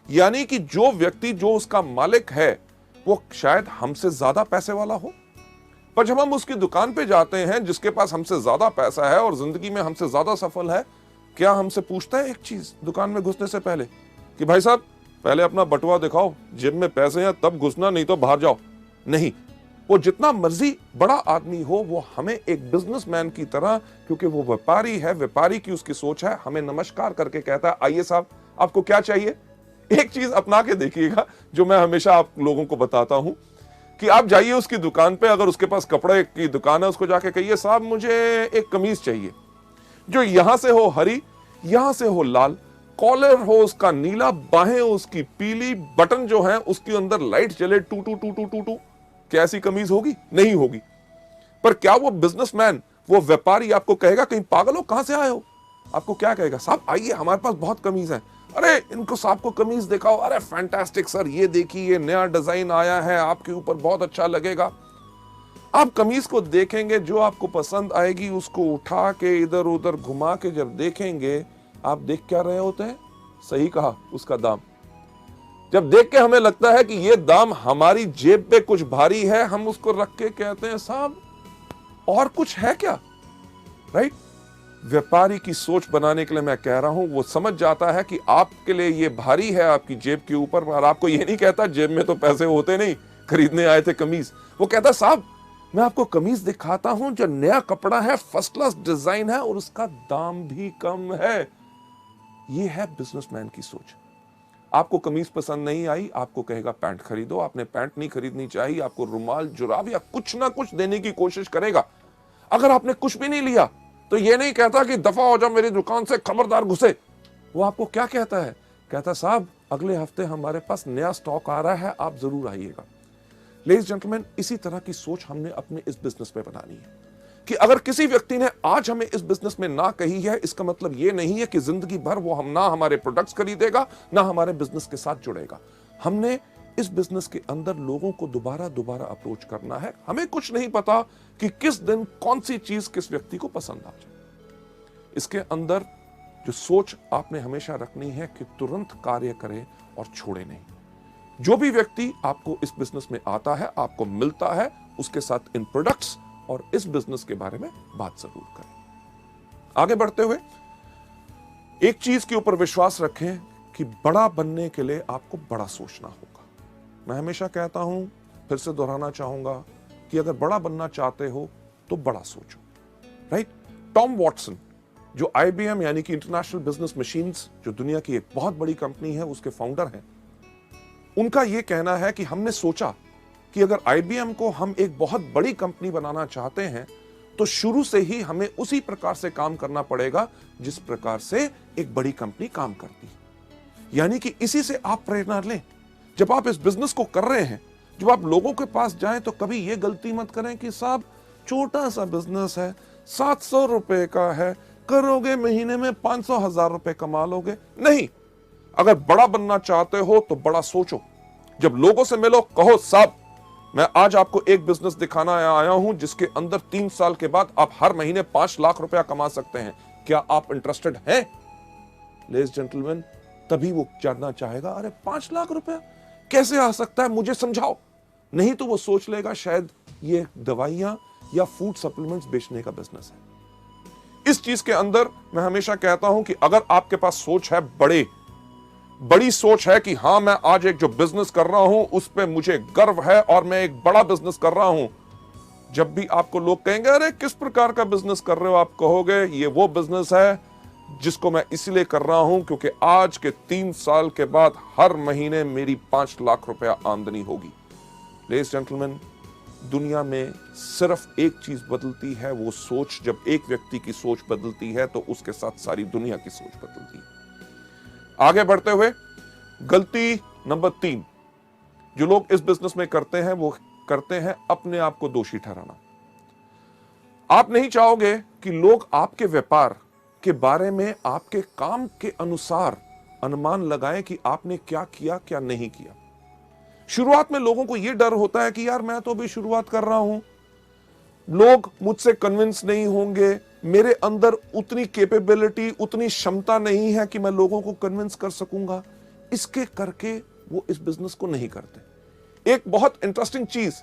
यानी कि जो व्यक्ति जो उसका मालिक है वो शायद हमसे ज्यादा पैसे वाला हो, पर जब हम उसकी दुकान पे जाते हैं जिसके पास हमसे ज्यादा पैसा है और जिंदगी में हमसे ज्यादा सफल है, क्या हमसे पूछता है एक चीज दुकान में घुसने से पहले कि भाई साहब पहले अपना बटुआ दिखाओ, जेब में पैसे हैं तब घुसना, नहीं तो बाहर जाओ? नहीं, वो जितना मर्जी बड़ा आदमी हो वो हमें एक बिजनेसमैन की तरह, क्योंकि वो व्यापारी है, व्यापारी की उसकी सोच है, हमें नमस्कार करके कहता है आइए साहब आपको क्या चाहिए। एक चीज अपना के देखिएगा जो मैं हमेशा आप लोगों को बताता हूं कि आप जाइए उसकी दुकान पे, अगर उसके पास कपड़े की दुकान है उसको जाके कहिए साहब मुझे एक कमीज चाहिए जो यहां से हो हरी, यहां से हो लाल, कॉलर हो उसका नीला, बाहें उसकी पीली, बटन जो है उसके अंदर लाइट जले टू टू टू टू टू टू। क्या ऐसी कमीज होगी? नहीं होगी। पर क्या वो बिजनेसमैन, वो व्यापारी आपको कहेगा कहीं पागल हो, कहां से आए हो? आपको क्या कहेगा? साहब आइए हमारे पास बहुत कमीज है। अरे इनको साहब को कमीज दिखाओ, अरे फैंटास्टिक सर, ये देखिए ये नया डिजाइन आया है, आपके ऊपर बहुत अच्छा लगेगा। आप कमीज को देखेंगे, जो आपको पसंद आएगी उसको उठा के इधर उधर घुमा के जब देखेंगे, आप देख क्या रहे होते हैं? सही कहा, उसका दाम। जब देख के हमें लगता है कि ये दाम हमारी जेब पे कुछ भारी है, हम उसको रख के कहते हैं साहब और कुछ है क्या? राइट? व्यापारी की सोच बनाने के लिए मैं कह रहा हूं, वो समझ जाता है कि आपके लिए ये भारी है आपकी जेब के ऊपर, और आपको ये नहीं कहता जेब में तो पैसे होते नहीं, खरीदने आए थे कमीज। वो कहता साहब मैं आपको कमीज दिखाता हूं जो नया कपड़ा है, फर्स्ट क्लास डिजाइन है और उसका दाम भी कम है। ये है बिजनेसमैन की सोच। आपको कमीज पसंद नहीं आई, आपको कहेगा पैंट खरीदो। आपने पैंट नहीं खरीदनी चाहिए, आपको रुमाल, जुराब या कुछ ना कुछ देने की कोशिश करेगा। अगर आपने कुछ भी नहीं लिया तो ये नहीं कहता कि दफा हो जाओ मेरी दुकान से, खबरदार घुसे। वो आपको क्या कहता है? कहता साहब अगले हफ्ते हमारे पास नया स्टॉक आ रहा है, आप जरूर आइएगा। लेडीज जेंटलमैन, इसी तरह की सोच हमने अपने इस बिजनेस में बनानी है कि अगर किसी व्यक्ति ने आज हमें इस बिजनेस में ना कही है, इसका मतलब ये नहीं है कि जिंदगी भर वो हम ना हमारे प्रोडक्ट्स खरीदेगा ना हमारे बिजनेस के साथ जुड़ेगा। हमने इस बिजनेस के अंदर लोगों को दोबारा दोबारा अप्रोच करना है। हमें कुछ नहीं पता कि किस दिन कौन सी चीज किस व्यक्ति को पसंद आ जाए। इसके अंदर जो सोच आपने हमेशा रखनी है कि तुरंत कार्य करें और छोड़े नहीं। जो भी व्यक्ति आपको इस बिजनेस में आता है, आपको मिलता है, उसके साथ इन प्रोडक्ट्स और इस बिजनेस के बारे में बात जरूर करें। आगे बढ़ते हुए एक चीज के ऊपर विश्वास रखें कि बड़ा बनने के लिए आपको बड़ा सोचना होगा। मैं हमेशा कहता हूं, फिर से दोहराना चाहूंगा कि अगर बड़ा बनना चाहते हो तो बड़ा सोचो, राइट? टॉम वॉटसन, जो IBM यानी कि इंटरनेशनल बिजनेस मशीन्स, जो दुनिया की एक बहुत बड़ी कंपनी है, उसके फाउंडर हैं, उनका यह कहना है कि हमने सोचा कि अगर IBM को हम एक बहुत बड़ी कंपनी बनाना चाहते हैं तो शुरू से ही हमें उसी प्रकार से काम करना पड़ेगा जिस प्रकार से एक बड़ी कंपनी काम करती है। यानी कि इसी से आप प्रेरणा लें। जब आप इस बिजनेस को कर रहे हैं, जब आप लोगों के पास जाएं तो कभी यह गलती मत करें कि साहब छोटा सा बिजनेस है, 700 रुपए का है, करोगे महीने में 500,000 रुपए कमा लोगे। नहीं, अगर बड़ा बनना चाहते हो तो बड़ा सोचो। जब लोगों से मिलो, कहो साहब मैं आज आपको एक बिजनेस दिखाना आया हूं जिसके अंदर 3 साल के बाद आप हर महीने 5 लाख रुपया कमा सकते हैं, क्या आप इंटरेस्टेड हैं? लेडीज जेंटलमैन, तभी वो जानना चाहेगा, अरे 5 लाख रुपया कैसे आ सकता है, मुझे समझाओ। नहीं तो वो सोच लेगा शायद ये दवाइयां या फूड सप्लीमेंट्स बेचने का बिजनेस है। इस चीज के अंदर मैं हमेशा कहता हूं कि अगर आपके पास सोच है, बड़ी सोच है कि हां मैं आज एक जो बिजनेस कर रहा हूं उस पे मुझे गर्व है और मैं एक बड़ा बिजनेस कर रहा हूं, जब भी आपको लोग कहेंगे अरे किस प्रकार का बिजनेस कर रहे हो, आप कहोगे ये वो बिजनेस है जिसको मैं इसलिए कर रहा हूं क्योंकि आज के 3 साल के बाद हर महीने मेरी 5 लाख रुपया आमदनी होगी। लेडीज जेंटलमैन, दुनिया में सिर्फ एक चीज बदलती है, वो सोच। जब एक व्यक्ति की सोच बदलती है तो उसके साथ सारी दुनिया की सोच बदलती है। आगे बढ़ते हुए गलती नंबर 3 जो लोग इस बिजनेस में करते हैं, वो करते हैं अपने आप को दोषी ठहराना। आप नहीं चाहोगे कि लोग आपके व्यापार के बारे में आपके काम के अनुसार अनुमान लगाएं कि आपने क्या किया क्या नहीं किया। शुरुआत में लोगों को यह डर होता है कि यार मैं तो अभी शुरुआत कर रहा हूं, लोग मुझसे कन्विंस नहीं होंगे, मेरे अंदर उतनी कैपेबिलिटी, उतनी क्षमता नहीं है कि मैं लोगों को कन्विंस कर सकूंगा। इसके करके वो इस बिजनेस को नहीं करते। एक बहुत इंटरेस्टिंग चीज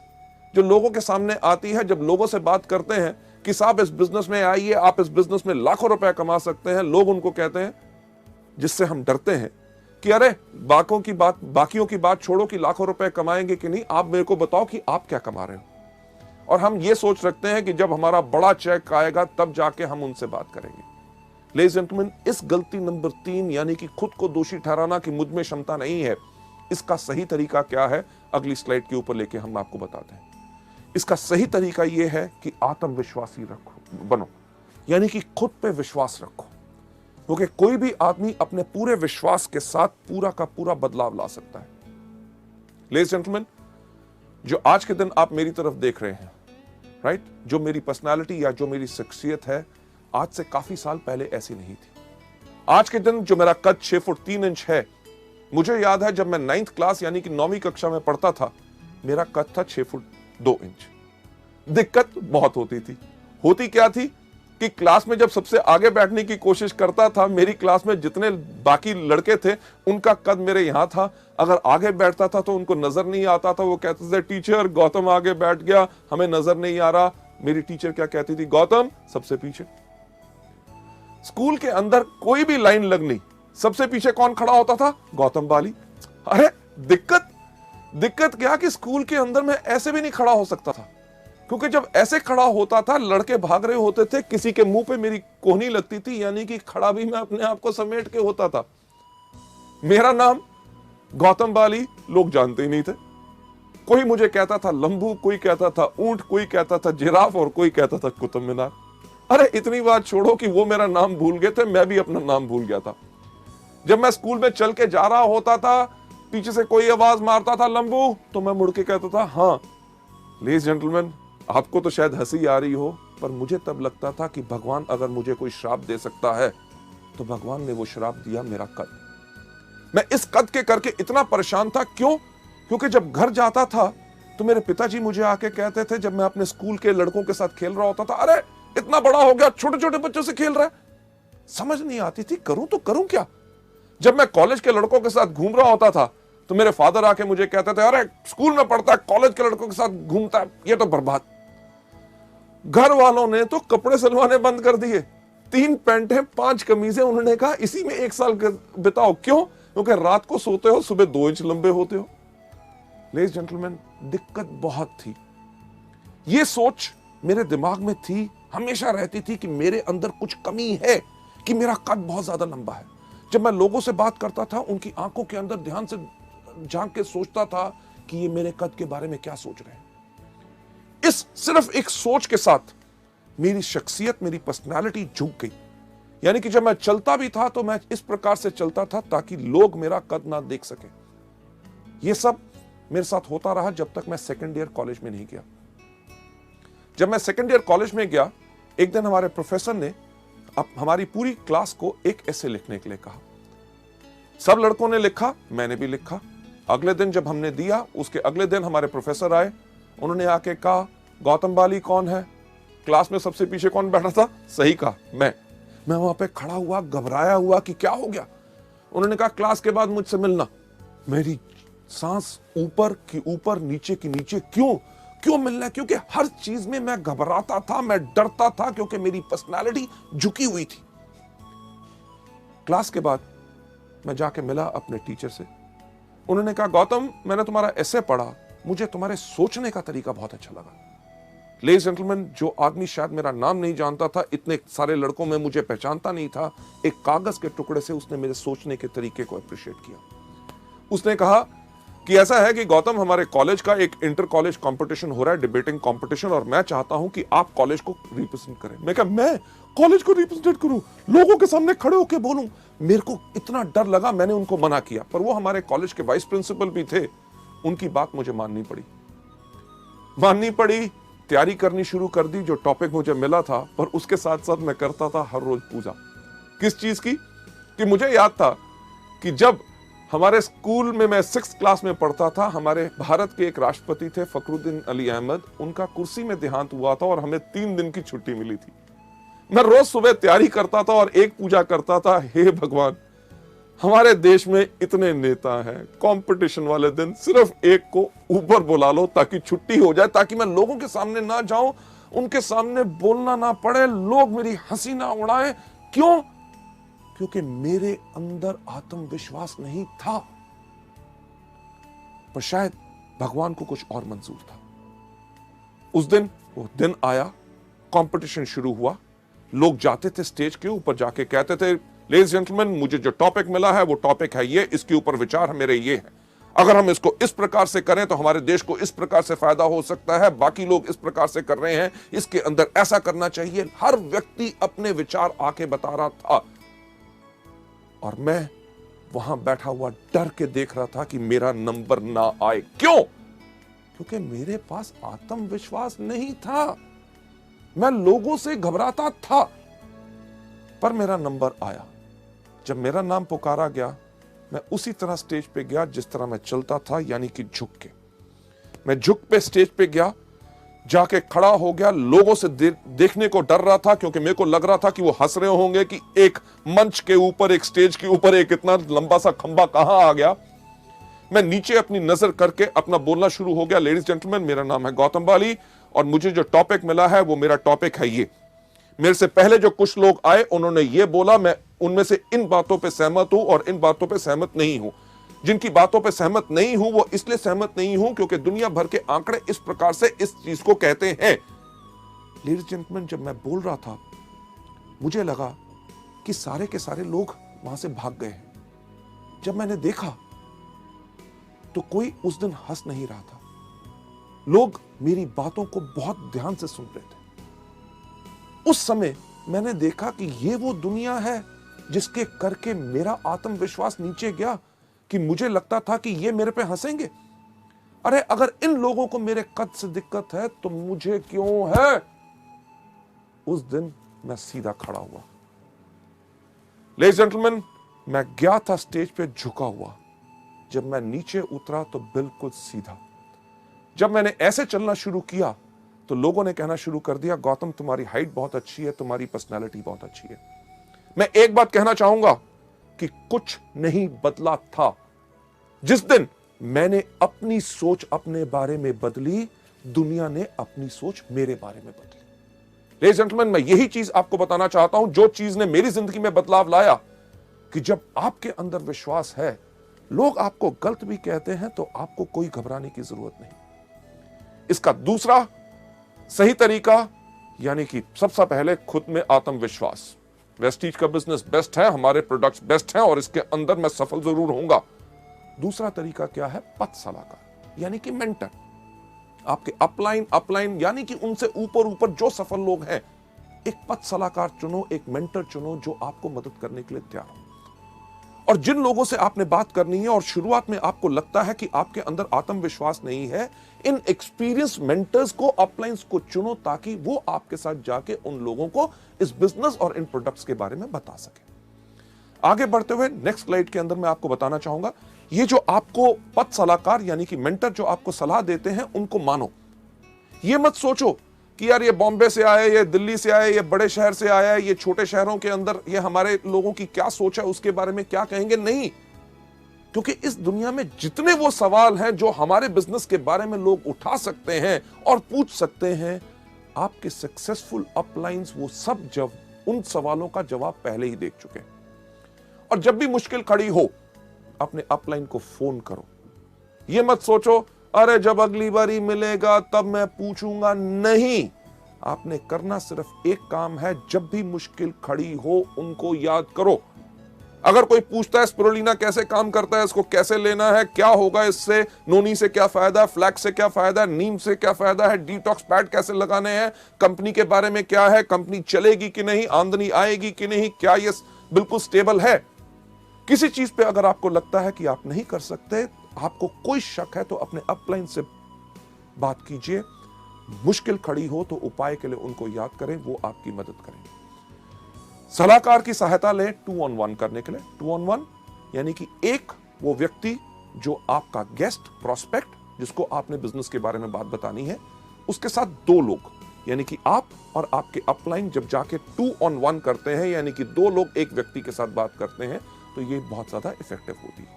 जो लोगों के सामने आती है जब लोगों से बात करते हैं कि साहब इस बिजनेस में आइए, आप इस बिजनेस में लाखों रुपए कमा सकते हैं, लोग उनको कहते हैं, जिससे हम डरते हैं कि अरे बाकियों की बात छोड़ो कि लाखों रुपए कमाएंगे कि नहीं, आप मेरे को बताओ कि आप क्या कमा रहे हो। और हम ये सोच रखते हैं कि जब हमारा बड़ा चेक आएगा तब जाके हम उनसे बात करेंगे। लेडीज जेंटलमैन, इस गलती नंबर 3 यानी कि खुद को दोषी ठहराना कि मुझ में क्षमता नहीं है, इसका सही तरीका क्या है अगली स्लाइड के ऊपर लेके हम आपको बताते हैं। इसका सही तरीका यह है कि आत्मविश्वासी बनो, यानी कि खुद पे विश्वास रखो, क्योंकि कोई भी आदमी अपने पूरे विश्वास के साथ पूरा का पूरा बदलाव ला सकता है। लेडीज जेंटलमैन, जो आज के दिन आप मेरी तरफ देख रहे हैं, राइट, जो मेरी पर्सनालिटी या जो मेरी शख्सियत है, आज से काफी साल पहले ऐसी नहीं थी। आज के दिन जो मेरा कद 6 फुट 3 इंच है, मुझे याद है जब मैं 9th क्लास यानी कि 9वीं कक्षा में पढ़ता था, मेरा कद था 6 फुट 2 इंच। दिक्कत बहुत होती थी। होती क्या थी कि क्लास में जब सबसे आगे बैठने की कोशिश करता था, मेरी क्लास में जितने बाकी लड़के थे उनका कद मेरे यहां था, अगर आगे बैठता था तो उनको नजर नहीं आता था। वो कहते थे टीचर गौतम आगे बैठ गया, हमें नजर नहीं आ रहा। मेरी टीचर क्या कहती थी, गौतम सबसे पीछे। स्कूल के अंदर कोई भी लाइन लगनी, सबसे पीछे कौन खड़ा होता था, गौतम बाली। अरे दिक्कत क्या कि स्कूल के अंदर मैं ऐसे भी नहीं खड़ा हो सकता था, क्योंकि जब ऐसे खड़ा होता था लड़के भाग रहे होते थे, किसी के मुंह पे मेरी कोहनी लगती थी, यानी कि खड़ा भी मैं अपने आप को समेट के होता था। मेरा नाम गौतम बाली लोग जानते ही नहीं थे। कोई मुझे कहता था लंबू, कोई कहता था ऊंट, कोई कहता था जिराफ और कोई कहता था कुतुब मीनार। अरे इतनी बात छोड़ो कि वो मेरा नाम भूल गए थे, मैं भी अपना नाम भूल गया था। जब मैं स्कूल में चल के जा रहा होता था, पीछे से कोई आवाज मारता था लंबू, तो मैं मुड़ के कहता था हाँ। लेडीज जेंटलमैन, आपको तो शायद हंसी आ रही हो, पर मुझे तब लगता था कि भगवान अगर मुझे कोई श्राप दे सकता है तो भगवान ने वो श्राप दिया मेरा कद। मैं इस कद के करके इतना परेशान था। क्यों? क्योंकि जब घर जाता था तो मेरे पिताजी मुझे आके कहते थे, जब मैं अपने स्कूल के लड़कों के साथ खेल रहा होता था, अरे इतना बड़ा हो गया, छोटे छोटे बच्चों से खेल रहा है। समझ नहीं आती थी करूं तो करूं क्या। जब मैं कॉलेज के लड़कों के साथ घूम रहा होता था तो मेरे फादर आके मुझे कहते थे, अरे स्कूल में पढ़ता है, कॉलेज के लड़कों के साथ घूमता है, ये तो बर्बाद। घर वालों ने तो कपड़े सिलवाने बंद कर दिए। 3 पैंटें 5 कमीजें, उन्होंने कहा इसी में 1 साल बिताओ। क्यों? क्योंकि रात को सोते हो, सुबह 2 इंच लंबे होते हो। लेडीज जेंटलमैन, दिक्कत बहुत थी। यह सोच मेरे दिमाग में थी, हमेशा रहती थी कि मेरे अंदर कुछ कमी है, कि मेरा कद बहुत ज्यादा लंबा है। जब मैं लोगों से बात करता था, उनकी आंखों के अंदर ध्यान से झांक के सोचता था कि ये मेरे कद के बारे में क्या सोच रहे हैं। इस सिर्फ एक सोच के साथ मेरी शख्सियत, मेरी पर्सनालिटी झुक गई। यानी कि जब मैं चलता भी था तो मैं इस प्रकार से चलता था ताकि लोग मेरा कद ना देख सके। यह सब मेरे साथ होता रहा जब तक मैं सेकेंड ईयर कॉलेज में नहीं गया। जब मैं सेकेंड ईयर कॉलेज में गया, एक दिन हमारे प्रोफेसर ने हमारी पूरी क्लास को एक ऐसे लिखने के लिए कहा। सब लड़कों ने लिखा, मैंने भी लिखा। अगले दिन जब हमने दिया, उसके अगले दिन हमारे प्रोफेसर आए। उन्होंने आके कहा, गौतम बाली कौन है? क्लास में सबसे पीछे कौन बैठा था? सही कहा, मैं वहां पे खड़ा हुआ, घबराया हुआ कि क्या हो गया। उन्होंने कहा, क्लास के बाद मुझसे मिलना। मेरी सांस ऊपर की ऊपर, नीचे की नीचे। क्यों मिलना? क्योंकि हर चीज में मैं घबराता था, मैं डरता था, क्योंकि मेरी पर्सनालिटी झुकी हुई थी। क्लास के बाद मैं जाके मिला अपने टीचर से। उन्होंने कहा, गौतम, मैंने तुम्हारा एसे पढ़ा, मुझे तुम्हारे सोचने का तरीका बहुत अच्छा लगा। लेडीज जेंटलमैन, जो आदमी शायद मेरा नाम नहीं जानता था, इतने सारे लड़कों में मुझे पहचानता नहीं था, एक कागज के टुकड़े से उसने मेरे सोचने के तरीके को अप्रिशिएट किया। उसने कहा कि ऐसा है कि गौतम, हमारे कॉलेज का एक इंटर कॉलेज कंपटीशन हो रहा है, डिबेटिंग कंपटीशन, और मैं चाहता हूं कि आप कॉलेज को रिप्रेजेंट करें। मैं कहा, मैं कॉलेज को रिप्रेजेंट करूं, लोगों के सामने खड़े होकर बोलूं? मेरे को इतना डर लगा, मैंने उनको मना किया। पर वो हमारे कॉलेज के वाइस प्रिंसिपल भी थे, उनकी बात मुझे माननी पड़ी। तैयारी करनी शुरू कर दी। जो टॉपिक मुझे मिला था, पर उसके साथ साथ मैं करता था हर रोज पूजा। किस चीज की? कि मुझे याद था कि जब हमारे स्कूल में मैं 6th क्लास में पढ़ता था, हमारे भारत के एक राष्ट्रपति थे फखरुद्दीन अली अहमद, उनका कुर्सी में देहांत हुआ था और हमें 3 दिन की छुट्टी मिली थी। मैं रोज सुबह तैयारी करता था और एक पूजा करता था, हे भगवान, हमारे देश में इतने नेता हैं, कंपटीशन वाले दिन सिर्फ एक को ऊपर बुला लो ताकि छुट्टी हो जाए, ताकि मैं लोगों के सामने ना जाऊं, उनके सामने बोलना ना पड़े, लोग मेरी हंसी ना उड़ाएं। क्यों? क्योंकि मेरे अंदर आत्मविश्वास नहीं था। पर शायद भगवान को कुछ और मंजूर था। उस दिन वो दिन आया, कंपटीशन शुरू हुआ। लोग जाते थे स्टेज के ऊपर, जाके कहते थे, लेडीज जेंटलमैन, मुझे जो टॉपिक मिला है वो टॉपिक है ये, इसके ऊपर विचार मेरे ये है। अगर हम इसको इस प्रकार से करें तो हमारे देश को इस प्रकार से फायदा हो सकता है, बाकी लोग इस प्रकार से कर रहे हैं, इसके अंदर ऐसा करना चाहिए। हर व्यक्ति अपने विचार आके बता रहा था और मैं वहां बैठा हुआ डर के देख रहा था कि मेरा नंबर ना आए। क्यों? क्योंकि मेरे पास आत्मविश्वास नहीं था। मैं लोगों से घबराता था। पर मेरा नंबर आया। जब मेरा नाम पुकारा गया, मैं उसी तरह स्टेज पे गया जिस तरह मैं चलता था, यानी कि झुक के। मैं झुक पे स्टेज पे गया, जाके खड़ा हो गया। लोगों से देखने को डर रहा था, क्योंकि मेरे को लग रहा था कि वो हंस रहे होंगे कि एक मंच के ऊपर, एक स्टेज के ऊपर एक इतना लंबा सा खंबा कहां आ गया। मैं नीचे अपनी नजर करके अपना बोलना शुरू हो गया। लेडीज जेंटलमैन, मेरा नाम है गौतम बाली और मुझे जो टॉपिक मिला है वो मेरा टॉपिक है ये। मेरे से पहले जो कुछ लोग आए, उन्होंने ये बोला, मैं उनमें से इन बातों पे सहमत हूं और इन बातों पे सहमत नहीं हूं। जिनकी बातों पे सहमत नहीं हूं, वो इसलिए सहमत नहीं हूं क्योंकि दुनिया भर के आंकड़े इस प्रकार से इस चीज को कहते हैं। लेडीज जेंटलमैन, जब मैं बोल रहा था, मुझे लगा कि सारे के सारे लोग वहां से भाग गए हैं। जब मैंने देखा तो कोई उस दिन हंस नहीं रहा था। लोग मेरी बातों को बहुत ध्यान से सुन रहे थे। उस समय मैंने देखा कि ये वो दुनिया है जिसके करके मेरा आत्मविश्वास नीचे गया, कि मुझे लगता था कि ये मेरे पे हंसेंगे। अरे अगर इन लोगों को मेरे कद से दिक्कत है तो मुझे क्यों है? उस दिन मैं सीधा खड़ा हुआ। लेडीज जेंटलमैन, मैं गया था स्टेज पे झुका हुआ। जब मैं नीचे उतरा तो बिल्कुल सीधा। जब मैंने ऐसे चलना शुरू किया तो लोगों ने कहना शुरू कर दिया, गौतम, तुम्हारी हाइट बहुत अच्छी है, तुम्हारी पर्सनालिटी बहुत अच्छी है। मैं एक बात कहना चाहूंगा कि कुछ नहीं बदला था। जिस दिन मैंने अपनी सोच अपने बारे में बदली, दुनिया ने अपनी सोच मेरे बारे में बदली। लेडीज एंड जेंटलमैन, मैं यही चीज आपको बताना चाहता हूं, जो चीज ने मेरी जिंदगी में बदलाव लाया, कि जब आपके अंदर विश्वास है, लोग आपको गलत भी कहते हैं तो आपको कोई घबराने की जरूरत नहीं। इसका दूसरा सही तरीका, यानी कि सबसे पहले खुद में आत्मविश्वास। वेस्टीज का बिजनेस बेस्ट है, हमारे प्रोडक्ट्स बेस्ट हैं और इसके अंदर मैं सफल जरूर होऊंगा। दूसरा तरीका क्या है? पथ सलाहकार, यानी कि मेंटर। आपके अपलाइन यानी कि उनसे ऊपर जो सफल लोग हैं, एक पथ सलाहकार चुनो, एक मेंटर चुनो जो आपको मदद करने के लिए तैयार हो। और जिन लोगों से आपने बात करनी है और शुरुआत में आपको लगता है कि आपके अंदर आत्मविश्वास नहीं है, इन एक्सपीरियंस मेंटर्स को, अपलाइंस को चुनो, ताकि वो आपके साथ जाके उन लोगों को इस बिजनेस और इन प्रोडक्ट्स के बारे में बता सके। आगे बढ़ते हुए नेक्स्ट स्लाइड के अंदर मैं आपको बताना चाहूंगा, ये जो आपको पथ सलाहकार यानी कि मेंटर जो आपको सलाह देते हैं, उनको मानो। ये मत सोचो कि यार ये बॉम्बे से आए, ये दिल्ली से आए, ये बड़े शहर से आया है, ये छोटे शहरों के अंदर ये हमारे लोगों की क्या सोच है, उसके बारे में क्या कहेंगे। नहीं, क्योंकि इस दुनिया में जितने वो सवाल हैं जो हमारे बिजनेस के बारे में लोग उठा सकते हैं और पूछ सकते हैं, आपके सक्सेसफुल अपलाइंस वो सब जब उन सवालों का जवाब पहले ही देख चुके हैं। और जब भी मुश्किल खड़ी हो, अपने अपलाइन को फोन करो। ये मत सोचो अरे जब अगली बारी मिलेगा तब मैं पूछूंगा। नहीं, आपने करना सिर्फ एक काम है, जब भी मुश्किल खड़ी हो उनको याद करो। अगर कोई पूछता है स्पिरुलिना कैसे काम करता है, इसको कैसे लेना है, क्या होगा इससे, नोनी से क्या फायदा, फ्लैक्स से क्या फायदा, नीम से क्या फायदा है, डिटॉक्स पैड कैसे लगाने हैं, कंपनी के बारे में क्या है, कंपनी चलेगी कि नहीं, आमदनी आएगी कि नहीं, क्या ये बिल्कुल स्टेबल है, किसी चीज पे अगर आपको लगता है कि आप नहीं कर सकते, आपको कोई शक है, तो अपने अपलाइन से बात कीजिए। मुश्किल खड़ी हो तो उपाय के लिए उनको याद करें, वो आपकी मदद करेंगे। सलाहकार की सहायता लें 2 on 1 करने के लिए। 2 on 1 यानी कि एक वो व्यक्ति जो आपका गेस्ट प्रोस्पेक्ट, जिसको आपने बिजनेस के बारे में बात बतानी है, उसके साथ 2 लोग, यानी कि आप और आपके अपलाइन जब जाके 2 on 1 करते हैं, यानी कि 2 लोग एक व्यक्ति के साथ बात करते हैं, तो ये बहुत ज्यादा इफेक्टिव होती है।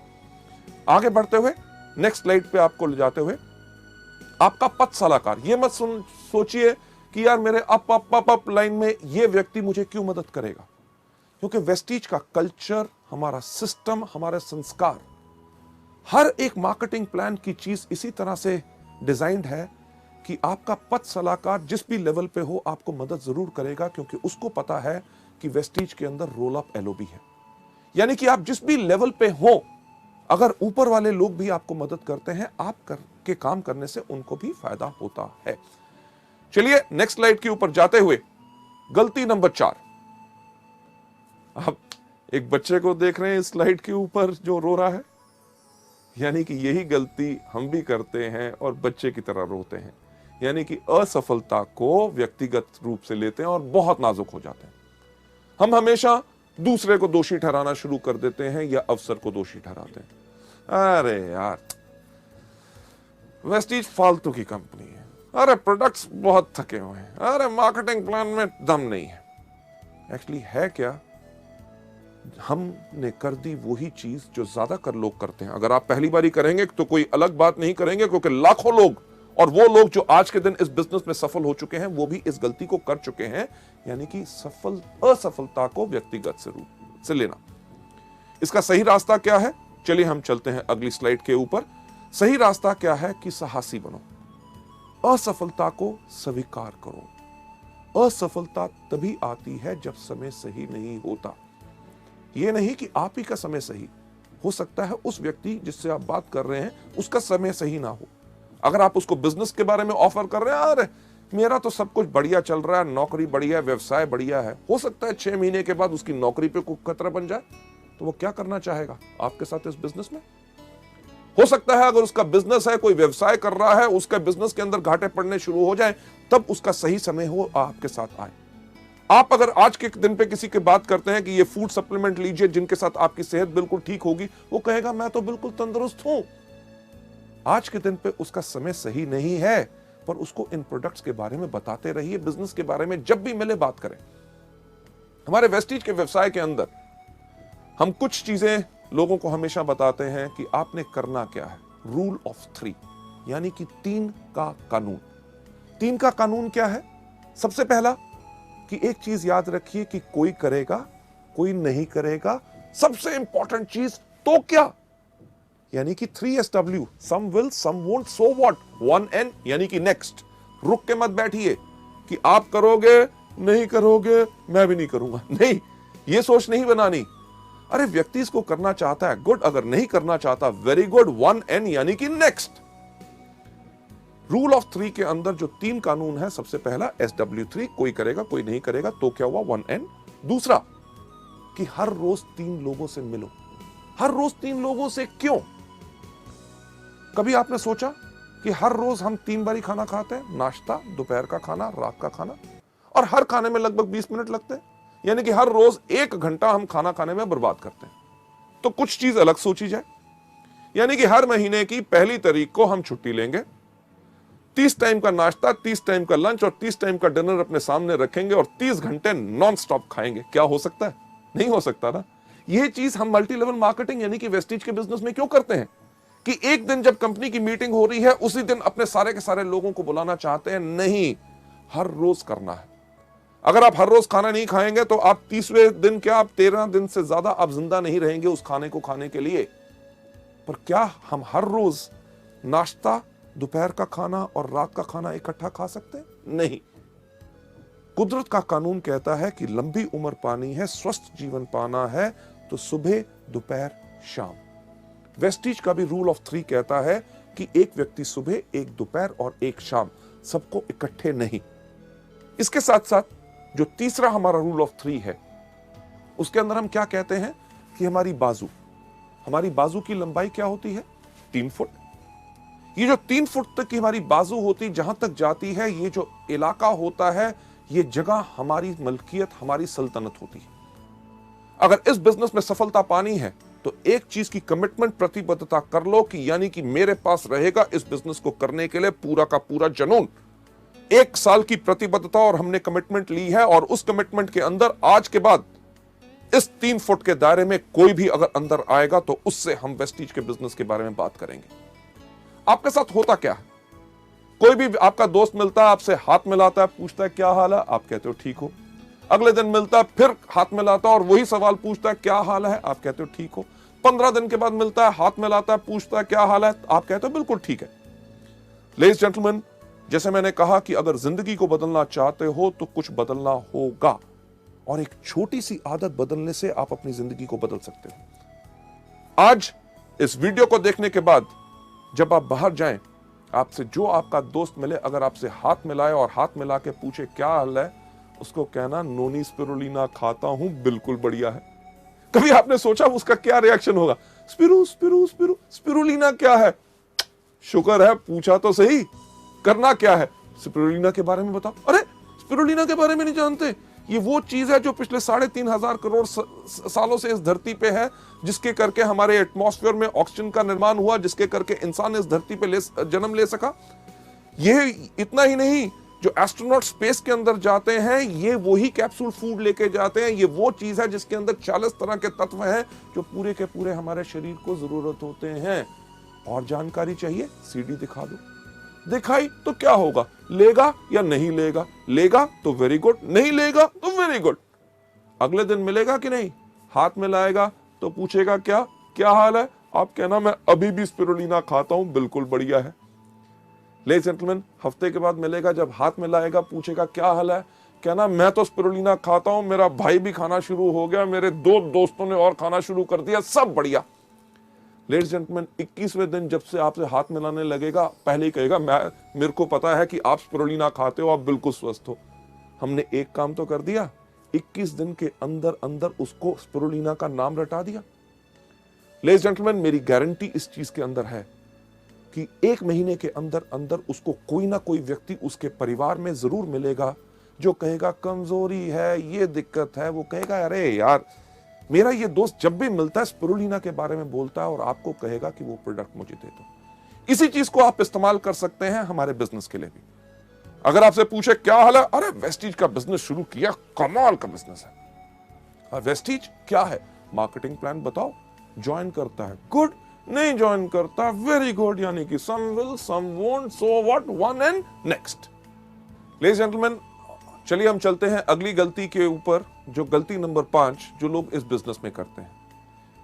आगे बढ़ते हुए नेक्स्ट स्लाइड पे आपको ले जाते हुए, आपका पथ सलाहकार। ये मत सोचिए कि यार मेरे अप लाइन में ये व्यक्ति मुझे क्यों मदद करेगा, क्योंकि वेस्टीज का कल्चर, हमारा सिस्टम, हमारे संस्कार, हर एक मार्केटिंग प्लान की चीज इसी तरह से डिजाइंड है कि आपका पथ सलाहकार जिस भी लेवल पे हो आपको मदद जरूर करेगा, क्योंकि उसको पता है कि वेस्टीज के अंदर रोल अप एलओबी है। यानी कि आप जिस भी लेवल पे हो, अगर ऊपर वाले लोग भी आपको मदद करते हैं, आप के काम करने से उनको भी फायदा होता है। चलिए नेक्स्ट स्लाइड के ऊपर जाते हुए, गलती नंबर 4। आप एक बच्चे को देख रहे हैं इस स्लाइड के ऊपर जो रो रहा है, यानी कि यही गलती हम भी करते हैं और बच्चे की तरह रोते हैं, यानी कि असफलता को व्यक्तिगत रूप से लेते हैं और बहुत नाजुक हो जाते हैं। हम हमेशा दूसरे को दोषी ठहराना शुरू कर देते हैं या अफसर को दोषी ठहराते हैं। अरे यार वेस्टीज फालतू की कंपनी है, अरे प्रोडक्ट्स बहुत थके हुए हैं, अरे मार्केटिंग प्लान में दम नहीं है। एक्चुअली है क्या, हमने कर दी वही चीज जो ज्यादातर लोग करते हैं। अगर आप पहली बारी करेंगे तो कोई अलग बात नहीं करेंगे, क्योंकि लाखों लोग, और वो लोग जो आज के दिन इस बिजनेस में सफल हो चुके हैं, वो भी इस गलती को कर चुके हैं, यानी कि असफलता को व्यक्तिगत रूप से लेना। इसका सही रास्ता क्या है? चलिए हम चलते हैं अगली स्लाइड के ऊपर। सही रास्ता क्या है कि साहसी बनो, असफलता को स्वीकार करो। असफलता तभी आती है जब समय सही नहीं होता। यह नहीं कि आप ही का समय सही हो सकता है, उस व्यक्ति जिससे आप बात कर रहे हैं उसका समय सही ना हो। अगर आप उसको बिजनेस के बारे में ऑफर कर रहे हैं, अरे मेरा तो सब कुछ बढ़िया चल रहा है, नौकरी बढ़िया है, व्यवसाय बढ़िया है, हो सकता है 6 महीने के बाद उसकी नौकरी पे कोई खतरा बन जाए, तो वो क्या करना चाहेगा आपके साथ इस बिजनेस में? हो सकता है अगर उसका बिजनेस है, कोई व्यवसाय कर रहा है, उसका बिजनेस के अंदर घाटे पड़ने शुरू हो जाए, तब उसका सही समय हो आपके साथ आए। आप अगर आज के दिन पे किसी की बात करते हैं कि ये फूड सप्लीमेंट लीजिए जिनके साथ आपकी सेहत बिल्कुल ठीक होगी, वो कहेगा मैं तो बिल्कुल तंदुरुस्त हूं। आज के दिन पे उसका समय सही नहीं है, पर उसको इन प्रोडक्ट्स के बारे में बताते रहिए, बिजनेस के बारे में जब भी मिले बात करें। हमारे वेस्टीज के व्यवसाय के अंदर हम कुछ चीजें लोगों को हमेशा बताते हैं कि आपने करना क्या है। रूल ऑफ 3, यानी कि 3 का कानून। 3 का कानून क्या है? सबसे पहला कि एक चीज याद रखिए कि कोई करेगा, कोई नहीं करेगा। सबसे इंपॉर्टेंट चीज तो क्या, यानी कि 3SW, some will some won't, so what, 1N यानी कि नेक्स्ट। रुक के मत बैठिए कि आप करोगे, नहीं करोगे, मैं भी नहीं करूंगा। नहीं, ये सोच नहीं बनानी। अरे व्यक्ति इसको करना चाहता है, गुड। अगर नहीं करना चाहता, वेरी गुड, 1N यानी कि नेक्स्ट। रूल ऑफ 3 के अंदर जो 3 कानून है, सबसे पहला SW3, कोई करेगा, कोई नहीं करेगा, तो क्या हुआ, 1N। दूसरा कि हर रोज 3 लोगों से मिलो। हर रोज 3 लोगों से क्यों? कभी आपने सोचा कि हर रोज हम 3 बारी खाना खाते हैं, नाश्ता, दोपहर का खाना, रात का खाना, और हर खाने में लगभग 20 मिनट लगते हैं, यानी कि हर रोज 1 घंटा हम खाना खाने में बर्बाद करते हैं। तो कुछ चीज अलग सोची जाए, यानी कि हर महीने की पहली तारीख को हम छुट्टी लेंगे, 30 टाइम का नाश्ता, 30 टाइम का लंच और 30 टाइम का डिनर अपने सामने रखेंगे और 30 घंटे नॉन स्टॉप खाएंगे। क्या हो सकता है? नहीं हो सकता ना। यह चीज हम मल्टी लेवल मार्केटिंग यानी कि वेस्टीज के बिजनेस में क्यों करते हैं कि एक दिन जब कंपनी की मीटिंग हो रही है, उसी दिन अपने सारे के सारे लोगों को बुलाना चाहते हैं? नहीं, हर रोज करना है। अगर आप हर रोज खाना नहीं खाएंगे तो आप 30वें दिन क्या, आप 13 दिन से ज्यादा आप जिंदा नहीं रहेंगे उस खाने को खाने के लिए। पर क्या हम हर रोज नाश्ता, दोपहर का खाना और रात का खाना इकट्ठा खा सकते हैं? नहीं। कुदरत का कानून कहता है कि लंबी उम्र पानी है, स्वस्थ जीवन पाना है, तो सुबह, दोपहर, शाम। वेस्टीज का भी रूल ऑफ 3 कहता है कि एक व्यक्ति सुबह, एक दोपहर और एक शाम, सबको इकट्ठे नहीं। इसके साथ साथ जो तीसरा हमारा रूल ऑफ 3 है, उसके अंदर हम क्या कहते हैं कि हमारी बाजू की लंबाई क्या होती है? 3 फुट। ये जो 3 फुट तक की हमारी बाजू होती, जहां तक जाती है, ये जो इलाका होता है, ये जगह हमारी मलकियत, हमारी सल्तनत होती है। अगर इस बिजनेस में सफलता पानी है तो एक चीज की कमिटमेंट, प्रतिबद्धता कर लो कि यानी कि मेरे पास रहेगा इस बिजनेस को करने के लिए पूरा का पूरा जुनून। 1 साल की प्रतिबद्धता और हमने कमिटमेंट ली है, और उस कमिटमेंट के अंदर आज के बाद इस 3 फुट के दायरे में कोई भी अगर अंदर आएगा तो उससे हम वेस्टीज के बिजनेस के बारे में बात करेंगे। आपके साथ होता क्या है? कोई भी आपका दोस्त मिलता है, आपसे हाथ मिलाता है, पूछता है क्या हाल है, आप कहते हो ठीक हो। अगले दिन मिलता है, फिर हाथ मिलाता है और वही सवाल पूछता है क्या हाल है, आप कहते हो ठीक हो। 15 दिन के बाद मिलता है, हाथ मिलाता है, पूछता है क्या हाल है, आप कहते हो बिल्कुल ठीक है। लेडीज जेंटलमैन, जैसे मैंने कहा कि अगर जिंदगी को बदलना चाहते हो तो कुछ बदलना होगा, और एक छोटी सी आदत बदलने से आप अपनी जिंदगी को बदल सकते हो। आज इस वीडियो को देखने के बाद जब आप बाहर जाएं, आपसे जो आपका दोस्त मिले, अगर आपसे हाथ मिलाए और हाथ मिला के पूछे क्या हाल है, उसको कहना नोनी स्पिरुलिना खाता हूं, बिल्कुल बढ़िया है। कभी आपने सोचा उसका क्या रिएक्शन होगा? स्पिरुलिना क्या है? शुक्र है पूछा तो सही, करना क्या है? स्पिरुलिना के बारे में बताओ। अरे स्पिरुलिना के बारे में नहीं जानते? ये वो चीज है जो पिछले 3.5 करोड़ सालों से इस धरती पे है, जिसके करके हमारे एटमॉस्फेयर में ऑक्सीजन का निर्माण हुआ, जिसके करके इंसान इस धरती पे जन्म ले सका। ये इतना ही नहीं, जो एस्ट्रोनॉट स्पेस के अंदर जाते हैं, ये वही कैप्सूल फूड लेके जाते हैं। ये वो चीज है जिसके अंदर 40 तरह के तत्व हैं जो पूरे के पूरे हमारे शरीर को जरूरत होते हैं। और जानकारी चाहिए? सीडी दिखा दो। दिखाई तो क्या होगा? लेगा या नहीं लेगा? लेगा तो वेरी गुड, नहीं लेगा तो वेरी गुड। अगले दिन मिलेगा कि नहीं, हाथ मिलाएगा तो पूछेगा क्या क्या हाल है, आप कहना मैं अभी भी स्पिरुलिना खाता हूं, बिल्कुल बढ़िया है। लेडीज जेंटलमैन, हफ्ते के बाद मिलेगा, जब हाथ मिलाएगा पूछेगा क्या हाल है, कहना मैं तो स्पिरुलिना खाता हूं, मेरा भाई भी खाना शुरू हो गया, मेरे 2 दोस्तों ने और खाना शुरू कर दिया, सब बढ़िया। लेडीज जेंटलमैन, 21वें दिन जब से आपसे हाथ मिलाने लगेगा, पहले ही कहेगा मेरे को पता है कि आप स्पिरुलिना खाते हो, आप बिल्कुल स्वस्थ हो। हमने एक काम तो कर दिया, 21 दिन के अंदर अंदर उसको स्पिरुलिना का नाम रटा दिया। लेडीज जेंटलमैन, मेरी गारंटी इस चीज के अंदर है कि 1 महीने के अंदर अंदर उसको कोई ना कोई व्यक्ति उसके परिवार में जरूर मिलेगा जो कहेगा कमजोरी है, ये दिक्कत है। वो कहेगा अरे यार, मेरा ये दोस्त जब भी मिलता है स्पिरुलिना के बारे में बोलता है, और आपको कहेगा कि वो प्रोडक्ट मुझे दे दो। इसी चीज को आप इस्तेमाल कर सकते हैं हमारे बिजनेस के लिए भी। अगर आपसे पूछे क्या हाल है, अरे वेस्टीज का बिजनेस शुरू किया, कमाल का बिजनेस है। वेस्टीज क्या है? मार्केटिंग प्लान बताओ, ज्वाइन करता है, गुड। नहीं ज्वाइन करता, वेरी गुड, यानी कि some will some won't, so what, one and next. Ladies gentleman, चलिए हम चलते हैं अगली गलती के ऊपर, जो गलती नंबर 5 जो लोग इस बिजनेस में करते हैं,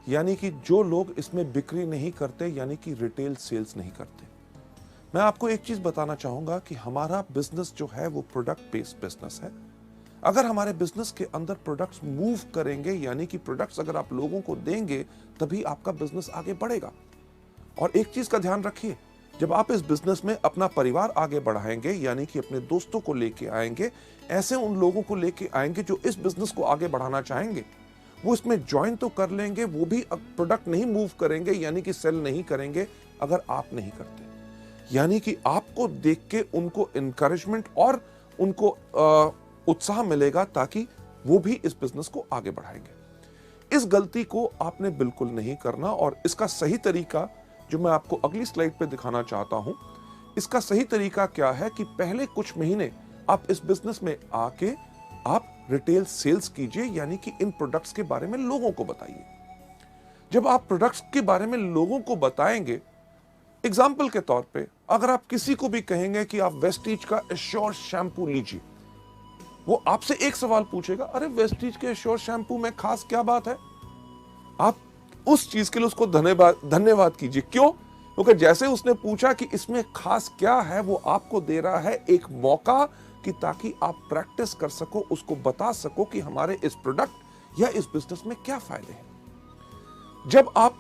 यानी कि जो लोग इसमें बिक्री नहीं करते, यानी कि रिटेल सेल्स नहीं करते। मैं आपको एक चीज बताना चाहूंगा कि हमारा बिजनेस जो है वो प्रोडक्ट बेस्ड बिजनेस है। अगर हमारे बिजनेस के अंदर प्रोडक्ट्स मूव करेंगे, यानी कि प्रोडक्ट्स अगर आप लोगों को देंगे, तभी आपका बिजनेस आगे बढ़ेगा। और एक चीज का ध्यान रखिए, जब आप इस बिजनेस में अपना परिवार आगे बढ़ाएंगे, यानी कि अपने दोस्तों को लेके आएंगे, ऐसे उन लोगों को लेके आएंगे जो इस बिजनेस को आगे बढ़ाना चाहेंगे, वो इसमें ज्वाइन तो कर लेंगे, वो भी प्रोडक्ट नहीं मूव करेंगे, यानी कि सेल नहीं करेंगे अगर आप नहीं करते। यानी कि आपको देख के उनको इनकरेजमेंट और उनको उत्साह मिलेगा, ताकि वो भी इस बिजनेस को आगे बढ़ाएंगे। इस गलती को आपने बिल्कुल नहीं करना, और इसका सही तरीका जो मैं आपको अगली स्लाइड पे दिखाना चाहता हूं, इसका सही तरीका क्या है कि पहले कुछ महीने आप इस बिजनेस में आके आप रिटेल सेल्स कीजिए, यानी कि इन प्रोडक्ट्स के बारे में लोगों को बताइए। जब आप प्रोडक्ट्स के बारे में लोगों को बताएंगे, एग्जाम्पल के तौर पे अगर आप किसी को भी कहेंगे कि आप वेस्टीज का एश्योर शैम्पू लीजिए, वो आपसे एक सवाल पूछेगा, अरे वेस्टीज के एश्योर शैम्पू में खास क्या बात है? आप उस चीज के लिए उसको धन्यवाद कीजिए। क्यों? क्योंकि जैसे उसने पूछा कि इसमें खास क्या है, वो आपको दे रहा है एक मौका कि ताकि आप प्रैक्टिस कर सको, उसको बता सको कि हमारे इस प्रोडक्ट या इस बिजनेस में क्या फायदे हैं। जब आप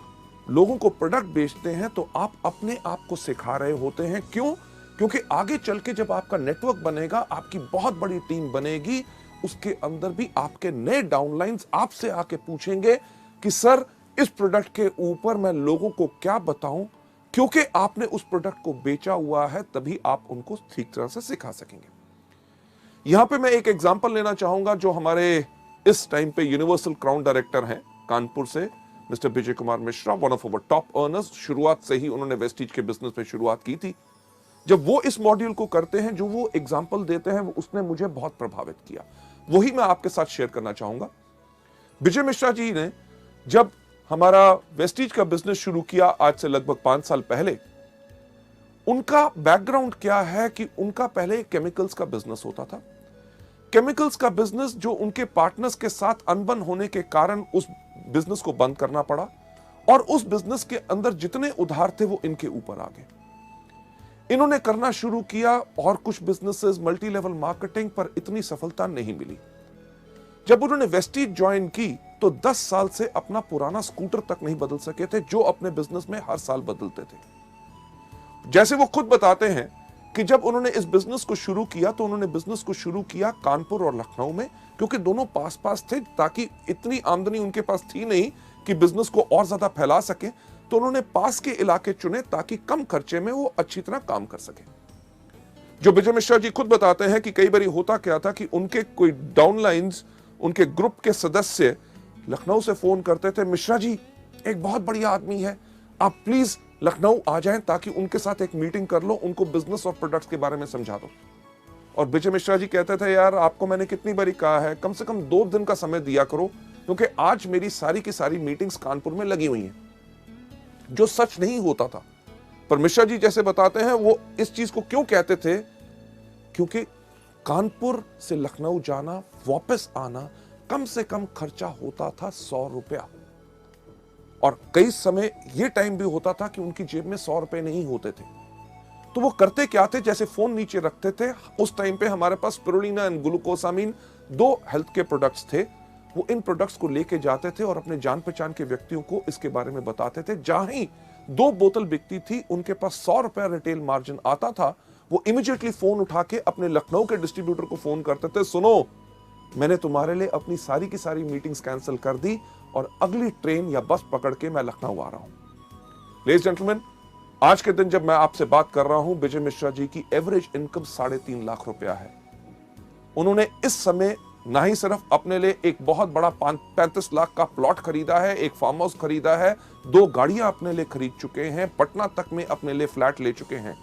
लोगों को प्रोडक्ट बेचते हैं तो आप अपने आप को सिखा रहे होते हैं। क्यों? क्योंकि आगे चल के जब आपका नेटवर्क बनेगा, आपकी बहुत बड़ी टीम बनेगी, उसके अंदर भी आपके नए डाउनलाइंस आपसे आके पूछेंगे कि सर इस प्रोडक्ट के ऊपर मैं लोगों को क्या बताऊं, क्योंकि आपने उस प्रोडक्ट को बेचा हुआ है, तभी आप उनको ठीक तरह से सिखा सकेंगे। यहां पे मैं एक एग्जांपल लेना चाहूंगा, जो हमारे इस टाइम पे यूनिवर्सल क्राउन डायरेक्टर हैं कानपुर से, mister Vijay Kumar Mishra, one of our top earners. शुरुआत से ही उन्होंने वेस्टीज के बिजनेस में शुरुआत की थी। जब वो इस मॉड्यूल को करते हैं, जो वो एग्जांपल देते हैं, उसने मुझे बहुत प्रभावित किया। वही मैं आपके साथ शेयर करना चाहूंगा। विजय मिश्रा जी ने जब हमारा वेस्टीज का बिजनेस शुरू किया, आज से लगभग 5 साल पहले, उनका बैकग्राउंड क्या है कि उनका पहले केमिकल्स का बिजनेस होता था। केमिकल्स का बिजनेस जो उनके पार्टनर्स के साथ अनबन होने के कारण उस बिजनेस को बंद करना पड़ा, और उस बिजनेस के अंदर जितने उधार थे वो इनके ऊपर आ गए। इन्होंने करना शुरू किया और कुछ बिजनेसेस, मल्टी लेवल मार्केटिंग, पर इतनी सफलता नहीं मिली। जब उन्होंने वेस्टीज ज्वाइन की तो 10 साल से अपना पुराना स्कूटर तक नहीं बदल सके थे, जो अपने बिजनेस में हर साल बदलते थे। जैसे वो खुद बताते हैं कि जब उन्होंने इस बिजनेस को शुरू किया तो उन्होंने बिजनेस को शुरू किया कानपुर और लखनऊ में, क्योंकि दोनों पास पास थे, ताकि इतनी आमदनी उनके पास थी नहीं कि बिजनेस को और ज्यादा फैला सके। तो उन्होंने पास के इलाके चुने ताकि कम खर्चे में वो अच्छी तरह काम कर सके। जो विजय मिश्रा जी खुद बताते हैं कि कई बार होता क्या था कि उनके कोई डाउनलाइंस, उनके ग्रुप के सदस्य लखनऊ से फोन करते थे, मिश्रा जी एक बहुत बढ़िया आदमी है, आप प्लीज लखनऊ आ जाएं ताकि उनके साथ एक मीटिंग कर लो, उनको बिजनेस और प्रोडक्ट्स के बारे में समझा दो। और विजय मिश्रा जी कहते थे, यार आपको मैंने कितनी बारी कहा है, कम से कम 2 दिन का समय दिया करो, क्योंकि आज मेरी सारी की सारी मीटिंग्स कानपुर में लगी हुई हैं। जो सच नहीं होता था, पर मिश्रा जी जैसे बताते हैं, वो इस चीज को क्यों कहते थे, क्योंकि कानपुर से लखनऊ जाना, वापस आना, कम से कम खर्चा होता था 100 रुपया। और कई समय यह टाइम भी होता था कि उनकी जेब में 100 रुपए नहीं होते थे। तो वो करते क्या थे, जैसे फोन नीचे रखते थे, उस टाइम पे हमारे पास स्पिरुलिना एंड ग्लूकोसामीन 2 हेल्थ के प्रोडक्ट्स थे, वो इन प्रोडक्ट्स को लेके जाते थे और अपने जान पहचान के व्यक्तियों को इसके बारे में बताते थे। जहां ही 2 बोतल बिकती थी, उनके पास 100 रुपया रिटेल मार्जिन आता था, वो इमीडिएटली फोन उठा के अपने लखनऊ के डिस्ट्रीब्यूटर को फोन करते थे, सुनो मैंने तुम्हारे लिए अपनी सारी की सारी मीटिंग्स कैंसिल कर दी और अगली ट्रेन या बस पकड़ के मैं लखनऊ आ रहा हूं। लेडीज जेंटलमैन, आज के दिन जब मैं आपसे बात कर रहा हूं, विजय मिश्रा जी की एवरेज इनकम 3.5 लाख रुपया है। उन्होंने इस समय ना ही सिर्फ अपने लिए एक बहुत बड़ा 35 लाख का प्लॉट खरीदा है, एक फार्म हाउस खरीदा है, 2 गाड़ियां अपने लिए खरीद चुके हैं, पटना तक में अपने लिए फ्लैट ले चुके हैं।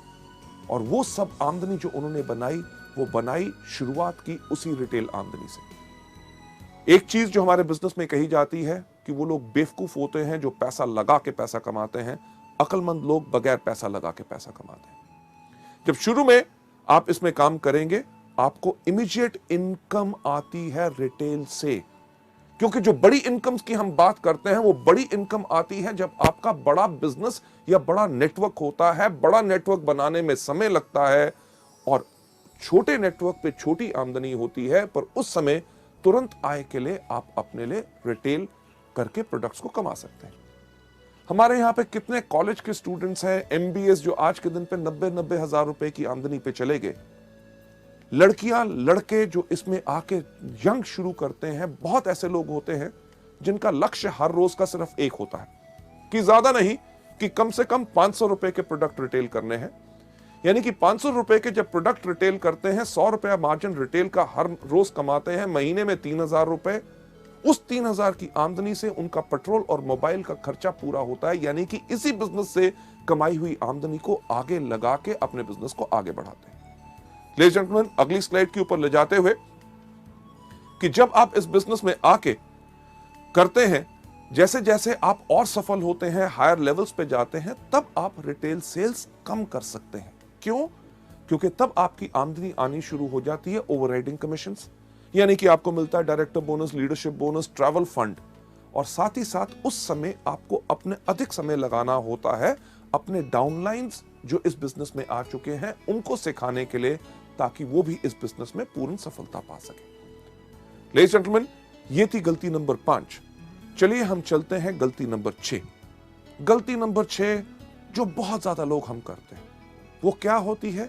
और वो सब आमदनी जो उन्होंने बनाई, वो बनाई शुरुआत की उसी रिटेल आमदनी से। एक चीज जो हमारे बिजनेस में कही जाती है, कि वो लोग बेवकूफ होते हैं जो पैसा लगा के पैसा कमाते हैं, अक्लमंद लोग बगैर पैसा लगा के पैसा कमाते हैं। जब शुरू में आप इसमें काम करेंगे, आपको इमीडिएट इनकम आती है रिटेल से, क्योंकि जो बड़ी इनकम्स की हम बात करते हैं वो बड़ी इनकम आती है जब आपका बड़ा बिजनेस या बड़ा नेटवर्क होता है। बड़ा नेटवर्क बनाने में समय लगता है और छोटे नेटवर्क पे छोटी आमदनी होती है, पर उस समय तुरंत आय के लिए आप अपने लिए रिटेल करके प्रोडक्ट्स को कमा सकते हैं। हमारे यहाँ पे कितने कॉलेज के स्टूडेंट्स हैं, एमबीएस, जो आज के दिन पे 90-90 हजार रुपए की आमदनी पे चले गए। लड़कियां लड़के जो इसमें आके यंग शुरू करते हैं, बहुत ऐसे लोग होते हैं जिनका लक्ष्य हर रोज का सिर्फ एक होता है कि ज्यादा नहीं, कि कम से कम 500 रुपए के प्रोडक्ट रिटेल करने हैं। यानी कि 500 रुपए के जब प्रोडक्ट रिटेल करते हैं, 100 रुपया मार्जिन रिटेल का हर रोज कमाते हैं, महीने में 3000 रुपए। उस 3000 की आमदनी से उनका पेट्रोल और मोबाइल का खर्चा पूरा होता है। यानी कि इसी बिजनेस से कमाई हुई आमदनी को आगे लगा के अपने बिजनेस को आगे बढ़ाते हैं। लेडीज एंड जेंटलमैन, अगली स्लाइड के ऊपर ले जाते हुए कि जब आप इस बिजनेस में आके करते हैं, जैसे जैसे आप और सफल होते हैं, हायर लेवल्स पे जाते हैं, तब आप रिटेल सेल्स कम कर सकते हैं। क्यों? क्योंकि तब आपकी आमदनी आनी शुरू हो जाती है ओवरराइडिंग कमीशंस, यानी कि आपको मिलता है director bonus, leadership bonus, travel fund, और साथ ही साथ उस समय आपको अपने अधिक समय लगाना होता है अपने डाउनलाइंस जो इस बिजनेस में आ चुके हैं उनको सिखाने के लिए, ताकि वो भी इस बिजनेस में पूर्ण सफलता पा सके। लेडीज एंड जेंटलमैन, ये थी गलती नंबर 5। चलिए हम चलते हैं गलती नंबर 6। गलती नंबर 6 जो बहुत ज्यादा लोग हम करते हैं, वो क्या होती है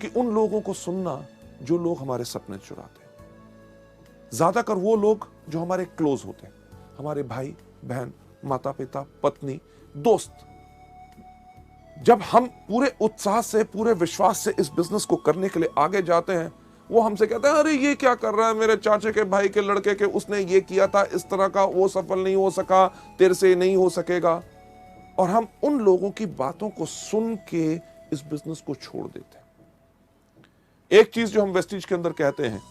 कि उन लोगों को सुनना जो लोग हमारे सपने चुराते हैं। ज्यादातर वो लोग जो हमारे क्लोज होते हैं, हमारे भाई बहन, माता पिता, पत्नी, दोस्त। जब हम पूरे उत्साह से, पूरे विश्वास से इस बिजनेस को करने के लिए आगे जाते हैं, वो हमसे कहते हैं, अरे ये क्या कर रहा है, मेरे चाचे के भाई के लड़के के उसने ये किया था इस तरह का, वो सफल नहीं हो सका, तेरे से नहीं हो सकेगा। और हम उन लोगों की बातों को सुन के इस बिजनेस को छोड़ देते हैं। एक चीज जो हम वेस्टीज के अंदर कहते हैं,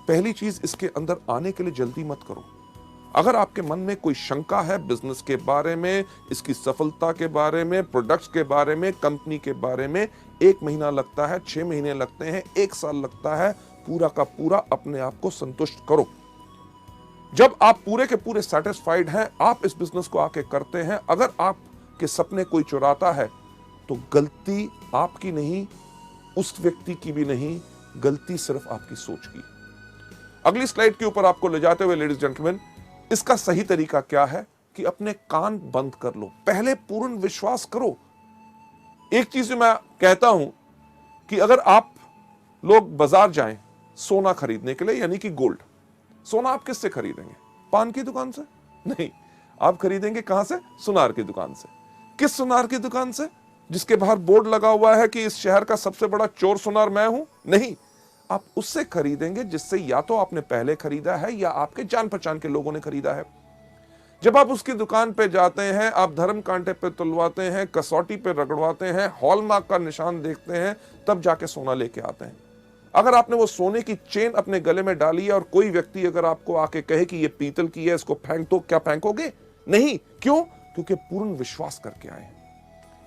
पहली चीज, इसके अंदर आने के लिए जल्दी मत करो। अगर आपके मन में कोई शंका है बिजनेस के बारे में, इसकी सफलता के बारे में, प्रोडक्ट्स के बारे में, कंपनी के बारे में, 1 महीना लगता है, 6 महीने लगते हैं, 1 साल लगता है, पूरा का पूरा अपने आप को संतुष्ट करो। जब आप पूरे के पूरे सेटिस्फाइड हैं, आप इस बिजनेस को आके करते हैं। अगर आपके सपने कोई चुराता है तो गलती आपकी नहीं, उस व्यक्ति की भी नहीं, गलती सिर्फ आपकी सोच की। अगली स्लाइड के ऊपर आपको ले जाते हुए लेडीज जेंटलमैन, इसका सही तरीका क्या है कि अपने कान बंद कर लो, पहले पूर्ण विश्वास करो। एक चीज जो मैं कहता हूं कि अगर आप लोग बाजार जाएं सोना खरीदने के लिए, यानी कि गोल्ड, सोना आप किससे खरीदेंगे? पान की दुकान से? नहीं, आप खरीदेंगे कहां से? सुनार की दुकान से। किस सुनार की दुकान से? जिसके बाहर बोर्ड लगा हुआ है कि इस शहर का सबसे बड़ा चोर सुनार मैं हूं? नहीं, आप उससे खरीदेंगे जिससे या तो आपने पहले खरीदा है या आपके जान पहचान के लोगों ने खरीदा है। जब आप उसकी दुकान पे जाते हैं, आप धर्म कांटे पे तुलवाते हैं, कसौटी पे रगड़वाते हैं, हॉलमार्क का निशान देखते हैं, तब जाके सोना लेके आते हैं। अगर आपने वो सोने की चेन अपने गले में डाली है और कोई व्यक्ति अगर आपको आके कहे कि ये पीतल की है, इसको फेंक दो, क्या फेंकोगे? नहीं। क्यों? क्योंकि पूर्ण विश्वास करके आए हैं।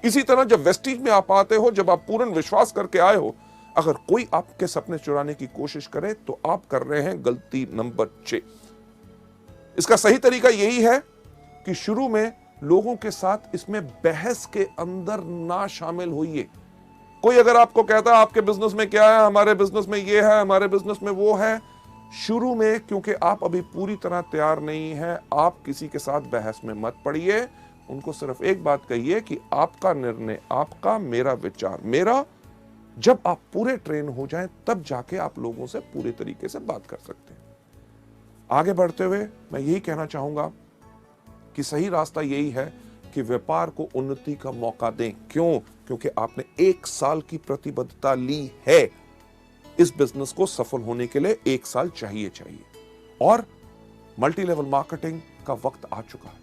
इसी तरह जब वेस्टीज में आप आते हो, जब आप पूर्ण विश्वास करके आए हो, अगर कोई आपके सपने चुराने की कोशिश करे तो आप कर रहे हैं गलती नंबर 6। इसका सही तरीका यही है कि शुरू में लोगों के साथ इसमें बहस के अंदर ना शामिल होइए। कोई अगर आपको कहता है आपके बिजनेस में क्या है, हमारे बिजनेस में ये है, हमारे बिजनेस में वो है, शुरू में क्योंकि आप अभी पूरी तरह तैयार नहीं है, आप किसी के साथ बहस में मत पड़िए। उनको सिर्फ एक बात कहिए कि आपका निर्णय आपका, मेरा विचार मेरा। जब आप पूरे ट्रेन हो जाएं, तब जाके आप लोगों से पूरे तरीके से बात कर सकते हैं। आगे बढ़ते हुए मैं यही कहना चाहूंगा कि सही रास्ता यही है कि व्यापार को उन्नति का मौका दें। क्यों? क्योंकि आपने 1 साल की प्रतिबद्धता ली है। इस बिजनेस को सफल होने के लिए 1 साल चाहिए और मल्टी लेवल मार्केटिंग का वक्त आ चुका है।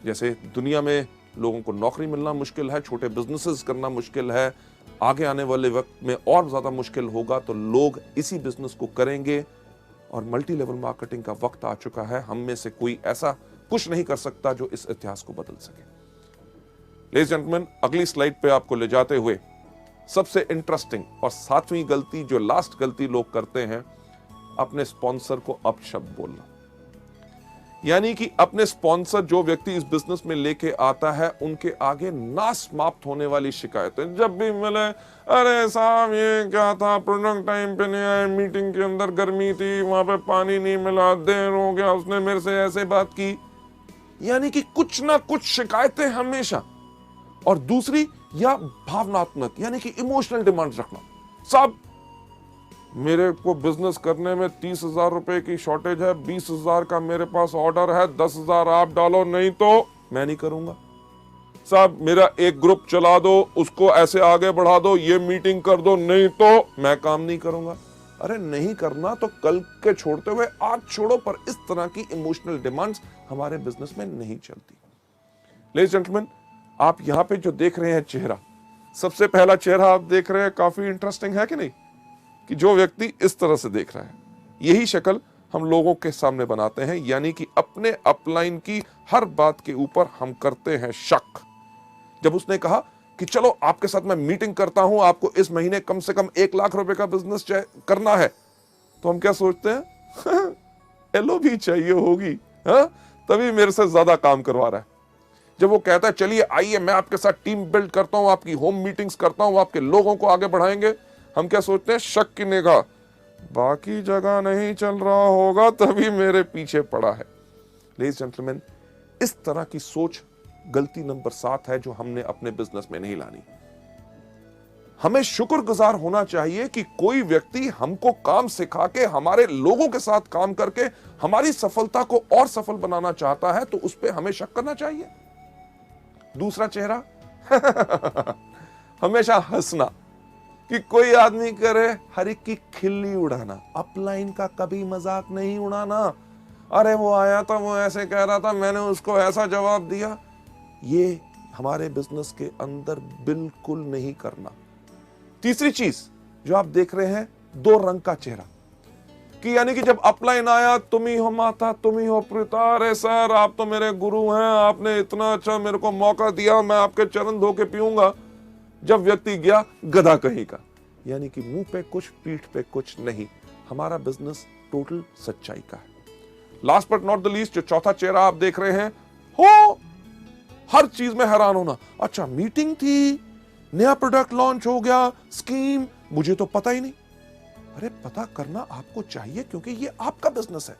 जैसे दुनिया में लोगों को नौकरी मिलना मुश्किल है, छोटे बिजनेसेस करना मुश्किल है, आगे आने वाले वक्त में और ज्यादा मुश्किल होगा, तो लोग इसी बिजनेस को करेंगे और मल्टी लेवल मार्केटिंग का वक्त आ चुका है। हम में से कोई ऐसा कुछ नहीं कर सकता जो इस इतिहास को बदल सके। लेडीज जेंटलमैन, अगली स्लाइड पे आपको ले जाते हुए सबसे इंटरेस्टिंग और 7वीं गलती, जो लास्ट गलती लोग करते हैं, अपने स्पॉन्सर को अपशब्द बोलना। यानी कि अपने स्पॉन्सर, जो व्यक्ति इस बिजनेस में लेके आता है, उनके आगे ना समाप्त होने वाली शिकायतें जब भी मिले, अरे साहब ये क्या था, प्रोडक्ट टाइम पे नहीं आए, मीटिंग के अंदर गर्मी थी, वहां पे पानी नहीं मिला, देर हो गया, उसने मेरे से ऐसे बात की। यानी कि कुछ ना कुछ शिकायतें हमेशा। और दूसरी, या भावनात्मक यानी कि इमोशनल डिमांड रखना। साहब मेरे को बिजनेस करने में 30,000 रुपए की शॉर्टेज है, 20,000 का मेरे पास ऑर्डर है, 10,000 आप डालो, नहीं तो मैं नहीं करूंगा। साहब मेरा एक ग्रुप चला दो, उसको ऐसे आगे बढ़ा दो, ये मीटिंग कर दो, नहीं तो मैं काम नहीं करूंगा। अरे नहीं करना तो कल के छोड़ते हुए आज छोड़ो, पर इस तरह की इमोशनल डिमांड्स हमारे बिजनेस में नहीं चलती। लेडीज जेंटलमैन, आप यहां पे जो देख रहे हैं चेहरा, सबसे पहला चेहरा आप देख रहे हैं, काफी इंटरेस्टिंग है कि नहीं, कि जो व्यक्ति इस तरह से देख रहा है, यही शक्ल हम लोगों के सामने बनाते हैं। यानी कि अपने अपलाइन की हर बात के ऊपर हम करते हैं शक। जब उसने कहा कि चलो आपके साथ मैं मीटिंग करता हूं, आपको इस महीने कम से कम 1 लाख रुपए का बिजनेस करना है, तो हम क्या सोचते हैं, एलो भी चाहिए होगी, हाँ, तभी मेरे से ज्यादा काम करवा रहा है। जब वो कहता है चलिए आइए मैं आपके साथ टीम बिल्ड करता हूं, आपकी होम मीटिंग्स करता हूं, आपके लोगों को आगे बढ़ाएंगे, हम क्या सोचते हैं, शक की निगाह, बाकी जगह नहीं चल रहा होगा तभी मेरे पीछे पड़ा है। लेडीज जेंटलमैन, इस तरह की सोच गलती नंबर 7 है जो हमने अपने बिजनेस में नहीं लानी। हमें शुक्रगुजार होना चाहिए कि कोई व्यक्ति हमको काम सिखा के, हमारे लोगों के साथ काम करके हमारी सफलता को और सफल बनाना चाहता है, तो उस पर हमें शक करना चाहिए। दूसरा चेहरा हमेशा हंसना, कि कोई आदमी करे हर एक की खिल्ली उड़ाना, अपलाइन का कभी मजाक नहीं उड़ाना। अरे वो आया था, वो ऐसे कह रहा था, मैंने उसको ऐसा जवाब दिया। ये हमारे बिजनेस के अंदर बिल्कुल नहीं करना। तीसरी चीज जो आप देख रहे हैं, 2 रंग का चेहरा, कि यानी कि जब अपलाइन आया, तुम ही हो माता, तुम ही हो पिता, अरे सर आप तो मेरे गुरु हैं, आपने इतना अच्छा मेरे को मौका दिया, मैं आपके चरण धो के पीऊंगा। जब व्यक्ति गया, गधा कहीं का, यानी कि मुंह पे कुछ पीठ पे कुछ नहीं। हमारा बिजनेस टोटल सच्चाई का है। Last but not the least, जो चौथा चेहरा आप देख रहे हैं, हो हर चीज में हैरान होना। अच्छा मीटिंग थी, नया प्रोडक्ट लॉन्च हो गया, स्कीम, मुझे तो पता ही नहीं। अरे पता करना आपको चाहिए, क्योंकि ये आपका बिजनेस है।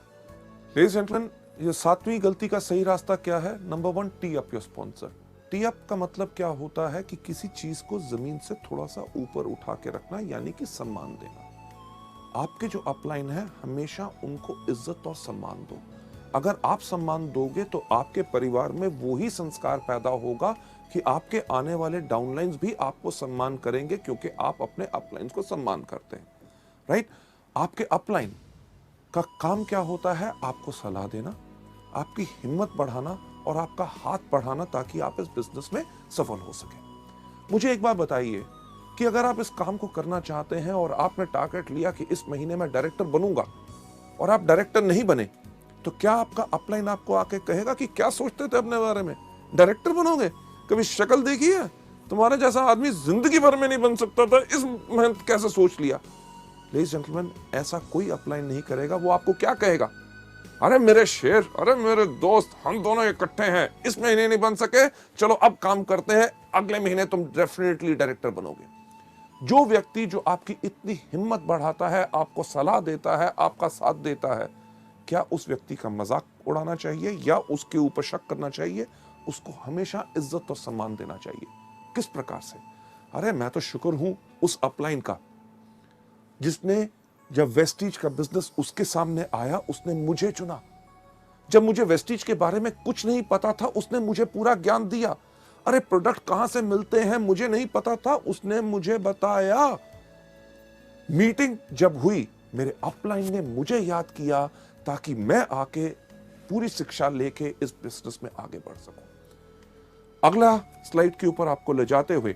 लेडीज जेंटलमैन, ये 7वीं गलती का सही रास्ता क्या है? Number 1, T up your sponsor. T up का मतलब क्या होता है कि किसी चीज को जमीन से थोड़ा सा ऊपर उठा के रखना, यानी कि सम्मान देना। आपके जो अपलाइन है, हमेशा उनको इज्जत और सम्मान दो। अगर आप सम्मान दोगे तो आपके परिवार में वो ही संस्कार पैदा होगा कि आपके आने वाले डाउनलाइंस भी आपको सम्मान करेंगे, क्योंकि आप अपने अपलाइंस को सम्मान करते हैं। राइट? आपके अपलाइन का काम क्या होता है? आपको सलाह देना, आपकी हिम्मत बढ़ाना और आपका हाथ बढ़ाना, ताकि आप इस बिजनेस में सफल हो सके। मुझे एक बात बताइए कि अगर आप इस काम को करना चाहते हैं और आपने टारगेट लिया कि इस महीने में डायरेक्टर बनूंगा, और आप डायरेक्टर नहीं बने, तो क्या आपका अपलाइन आपको आके कहेगा कि क्या सोचते थे अपने बारे में, डायरेक्टर बनोगे? कभी शक्ल देखी है? तुम्हारे जैसा आदमी जिंदगी भर में नहीं बन सकता था, इस मेहनत कैसे सोच लिया? लेडीज जेंटलमैन, ऐसा कोई अपलाइन नहीं करेगा। वो आपको क्या कहेगा? अरे मेरे शेर, अरे मेरे दोस्त, हम दोनों इकट्ठे हैं, इस महीने नहीं बन सके, चलो अब काम करते हैं, अगले महीने तुम डेफिनेटली डायरेक्टर बनोगे। जो व्यक्ति जो आपकी इतनी हिम्मत बढ़ाता है, आपको सलाह देता है, आपका साथ देता है, क्या उस व्यक्ति का मजाक उड़ाना चाहिए या उसके ऊपर शक करना चाहिए? उसको हमेशा इज्जत और सम्मान देना चाहिए। किस प्रकार से? अरे मैं तो शुक्र हूं उस अपलाइन का, जिसने जब वेस्टीज का बिजनेस उसके सामने आया, उसने मुझे चुना। जब मुझे वेस्टीज के बारे में कुछ नहीं पता था, उसने मुझे पूरा ज्ञान दिया। अरे प्रोडक्ट कहां से मिलते हैं मुझे नहीं पता था, उसने मुझे बताया। मीटिंग जब हुई, मेरे अपलाइन ने मुझे याद किया, ताकि मैं आके पूरी शिक्षा लेके इस बिजनेस में आगे बढ़ सकूं। अगला स्लाइड के ऊपर आपको ले जाते हुए,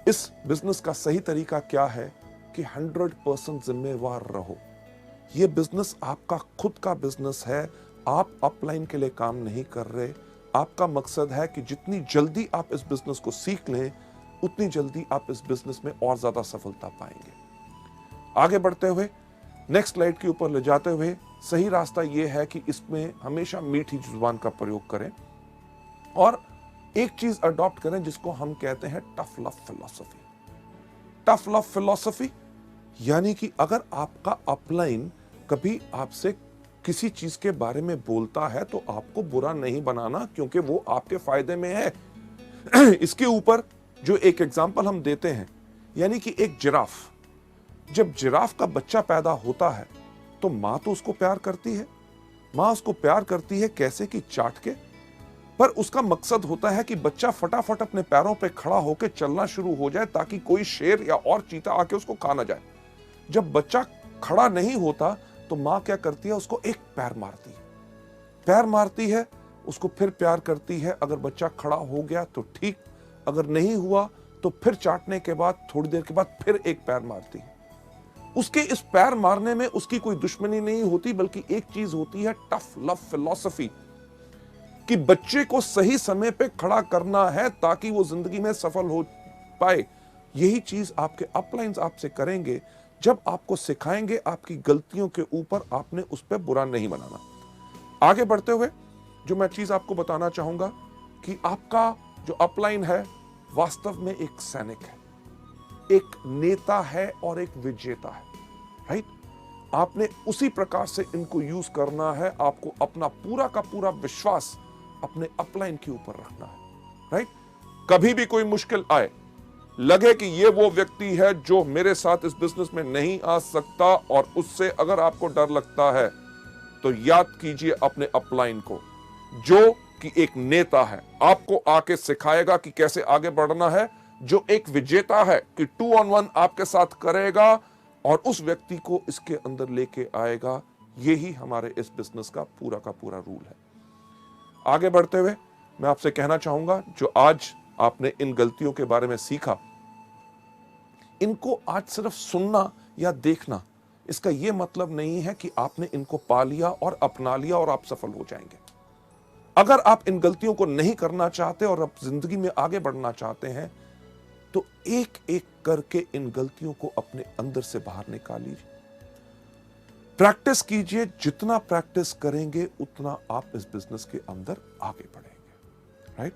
इस बिजनेस का सही तरीका क्या है कि 100% जिम्मेवार रहो। यह बिजनेस आपका खुद का बिजनेस है, आप अपलाइन के लिए काम नहीं कर रहे। आपका मकसद है कि जितनी जल्दी आप इस बिजनेस को सीख लें, उतनी जल्दी आप इस बिजनेस में और ज्यादा सफलता पाएंगे। आगे बढ़ते हुए नेक्स्ट स्लाइड के ऊपर ले जाते हुए सही रास्ता यह है कि इसमें हमेशा मीठी जुबान का प्रयोग करें और एक चीज अडॉप्ट करें जिसको हम कहते हैं tough love philosophy. Tough love philosophy यानी कि अगर आपका अपलाइन कभी आपसे किसी चीज के बारे में बोलता है तो आपको बुरा नहीं बनाना, क्योंकि वो आपके फायदे में है। इसके ऊपर जो एक एग्जांपल हम देते हैं, यानी कि एक जिराफ, जब जिराफ का बच्चा पैदा होता है तो मां तो उसको प्यार करती है। मां उसको प्यार करती है कैसे कि चाट के, पर उसका मकसद होता है कि बच्चा फटाफट अपने पैरों पे खड़ा होकर चलना शुरू हो जाए ताकि कोई शेर या और चीता आके उसको खा ना जाए। जब बच्चा खड़ा नहीं होता तो मां क्या करती है, उसको एक पैर मारती है। पैर मारती है, उसको फिर प्यार करती है। अगर बच्चा खड़ा हो गया तो ठीक, अगर नहीं हुआ तो फिर चाटने के बाद थोड़ी देर के बाद फिर एक पैर मारती है। उसके इस पैर मारने में उसकी कोई दुश्मनी नहीं होती, बल्कि एक चीज होती है टफ लव फिलॉसफी, कि बच्चे को सही समय पे खड़ा करना है ताकि वो जिंदगी में सफल हो पाए। यही चीज आपके अपलाइंस आपसे करेंगे जब आपको सिखाएंगे आपकी गलतियों के ऊपर आपने उस पर बुरा नहीं बनाना। आगे बढ़ते हुए जो मैं चीज आपको बताना चाहूंगा कि आपका जो अपलाइन है वास्तव में एक सैनिक है, एक नेता है और एक विजेता है। राइट? आपने उसी प्रकार से इनको यूज करना है। आपको अपना पूरा का पूरा विश्वास अपने अपलाइन के ऊपर रखना है। राइट? कभी भी कोई मुश्किल आए, लगे कि ये वो व्यक्ति है जो मेरे साथ इस बिजनेस में नहीं आ सकता, और उससे अगर आपको डर लगता है तो याद कीजिए अपने अपलाइन को, जो कि एक नेता है, आपको आके सिखाएगा कि कैसे आगे बढ़ना है, जो एक विजेता है कि 2 on 1 आपके साथ करेगा और उस व्यक्ति को इसके अंदर लेके आएगा। यही हमारे इस बिजनेस का पूरा रूल है। आगे बढ़ते हुए मैं आपसे कहना चाहूंगा, जो आज आपने इन गलतियों के बारे में सीखा, इनको आज सिर्फ सुनना या देखना, इसका यह मतलब नहीं है कि आपने इनको पा लिया और अपना लिया और आप सफल हो जाएंगे। अगर आप इन गलतियों को नहीं करना चाहते और आप जिंदगी में आगे बढ़ना चाहते हैं तो एक एक करके इन गलतियों को अपने अंदर से बाहर निकाल लीजिए। प्रैक्टिस कीजिए, जितना प्रैक्टिस करेंगे उतना आप इस बिजनेस के अंदर आगे बढ़ेंगे। राइट?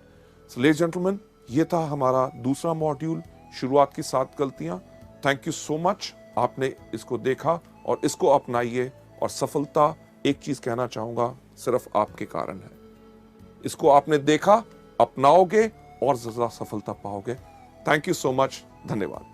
सो लेडीज जेंटलमैन, ये था हमारा दूसरा मॉड्यूल, शुरुआत की 7 गलतियां। थैंक यू सो मच, आपने इसको देखा और इसको अपनाइए, और सफलता, एक चीज कहना चाहूंगा, सिर्फ आपके कारण है। इसको आपने देखा, अपनाओगे और ज्यादा सफलता पाओगे। थैंक यू सो मच, धन्यवाद।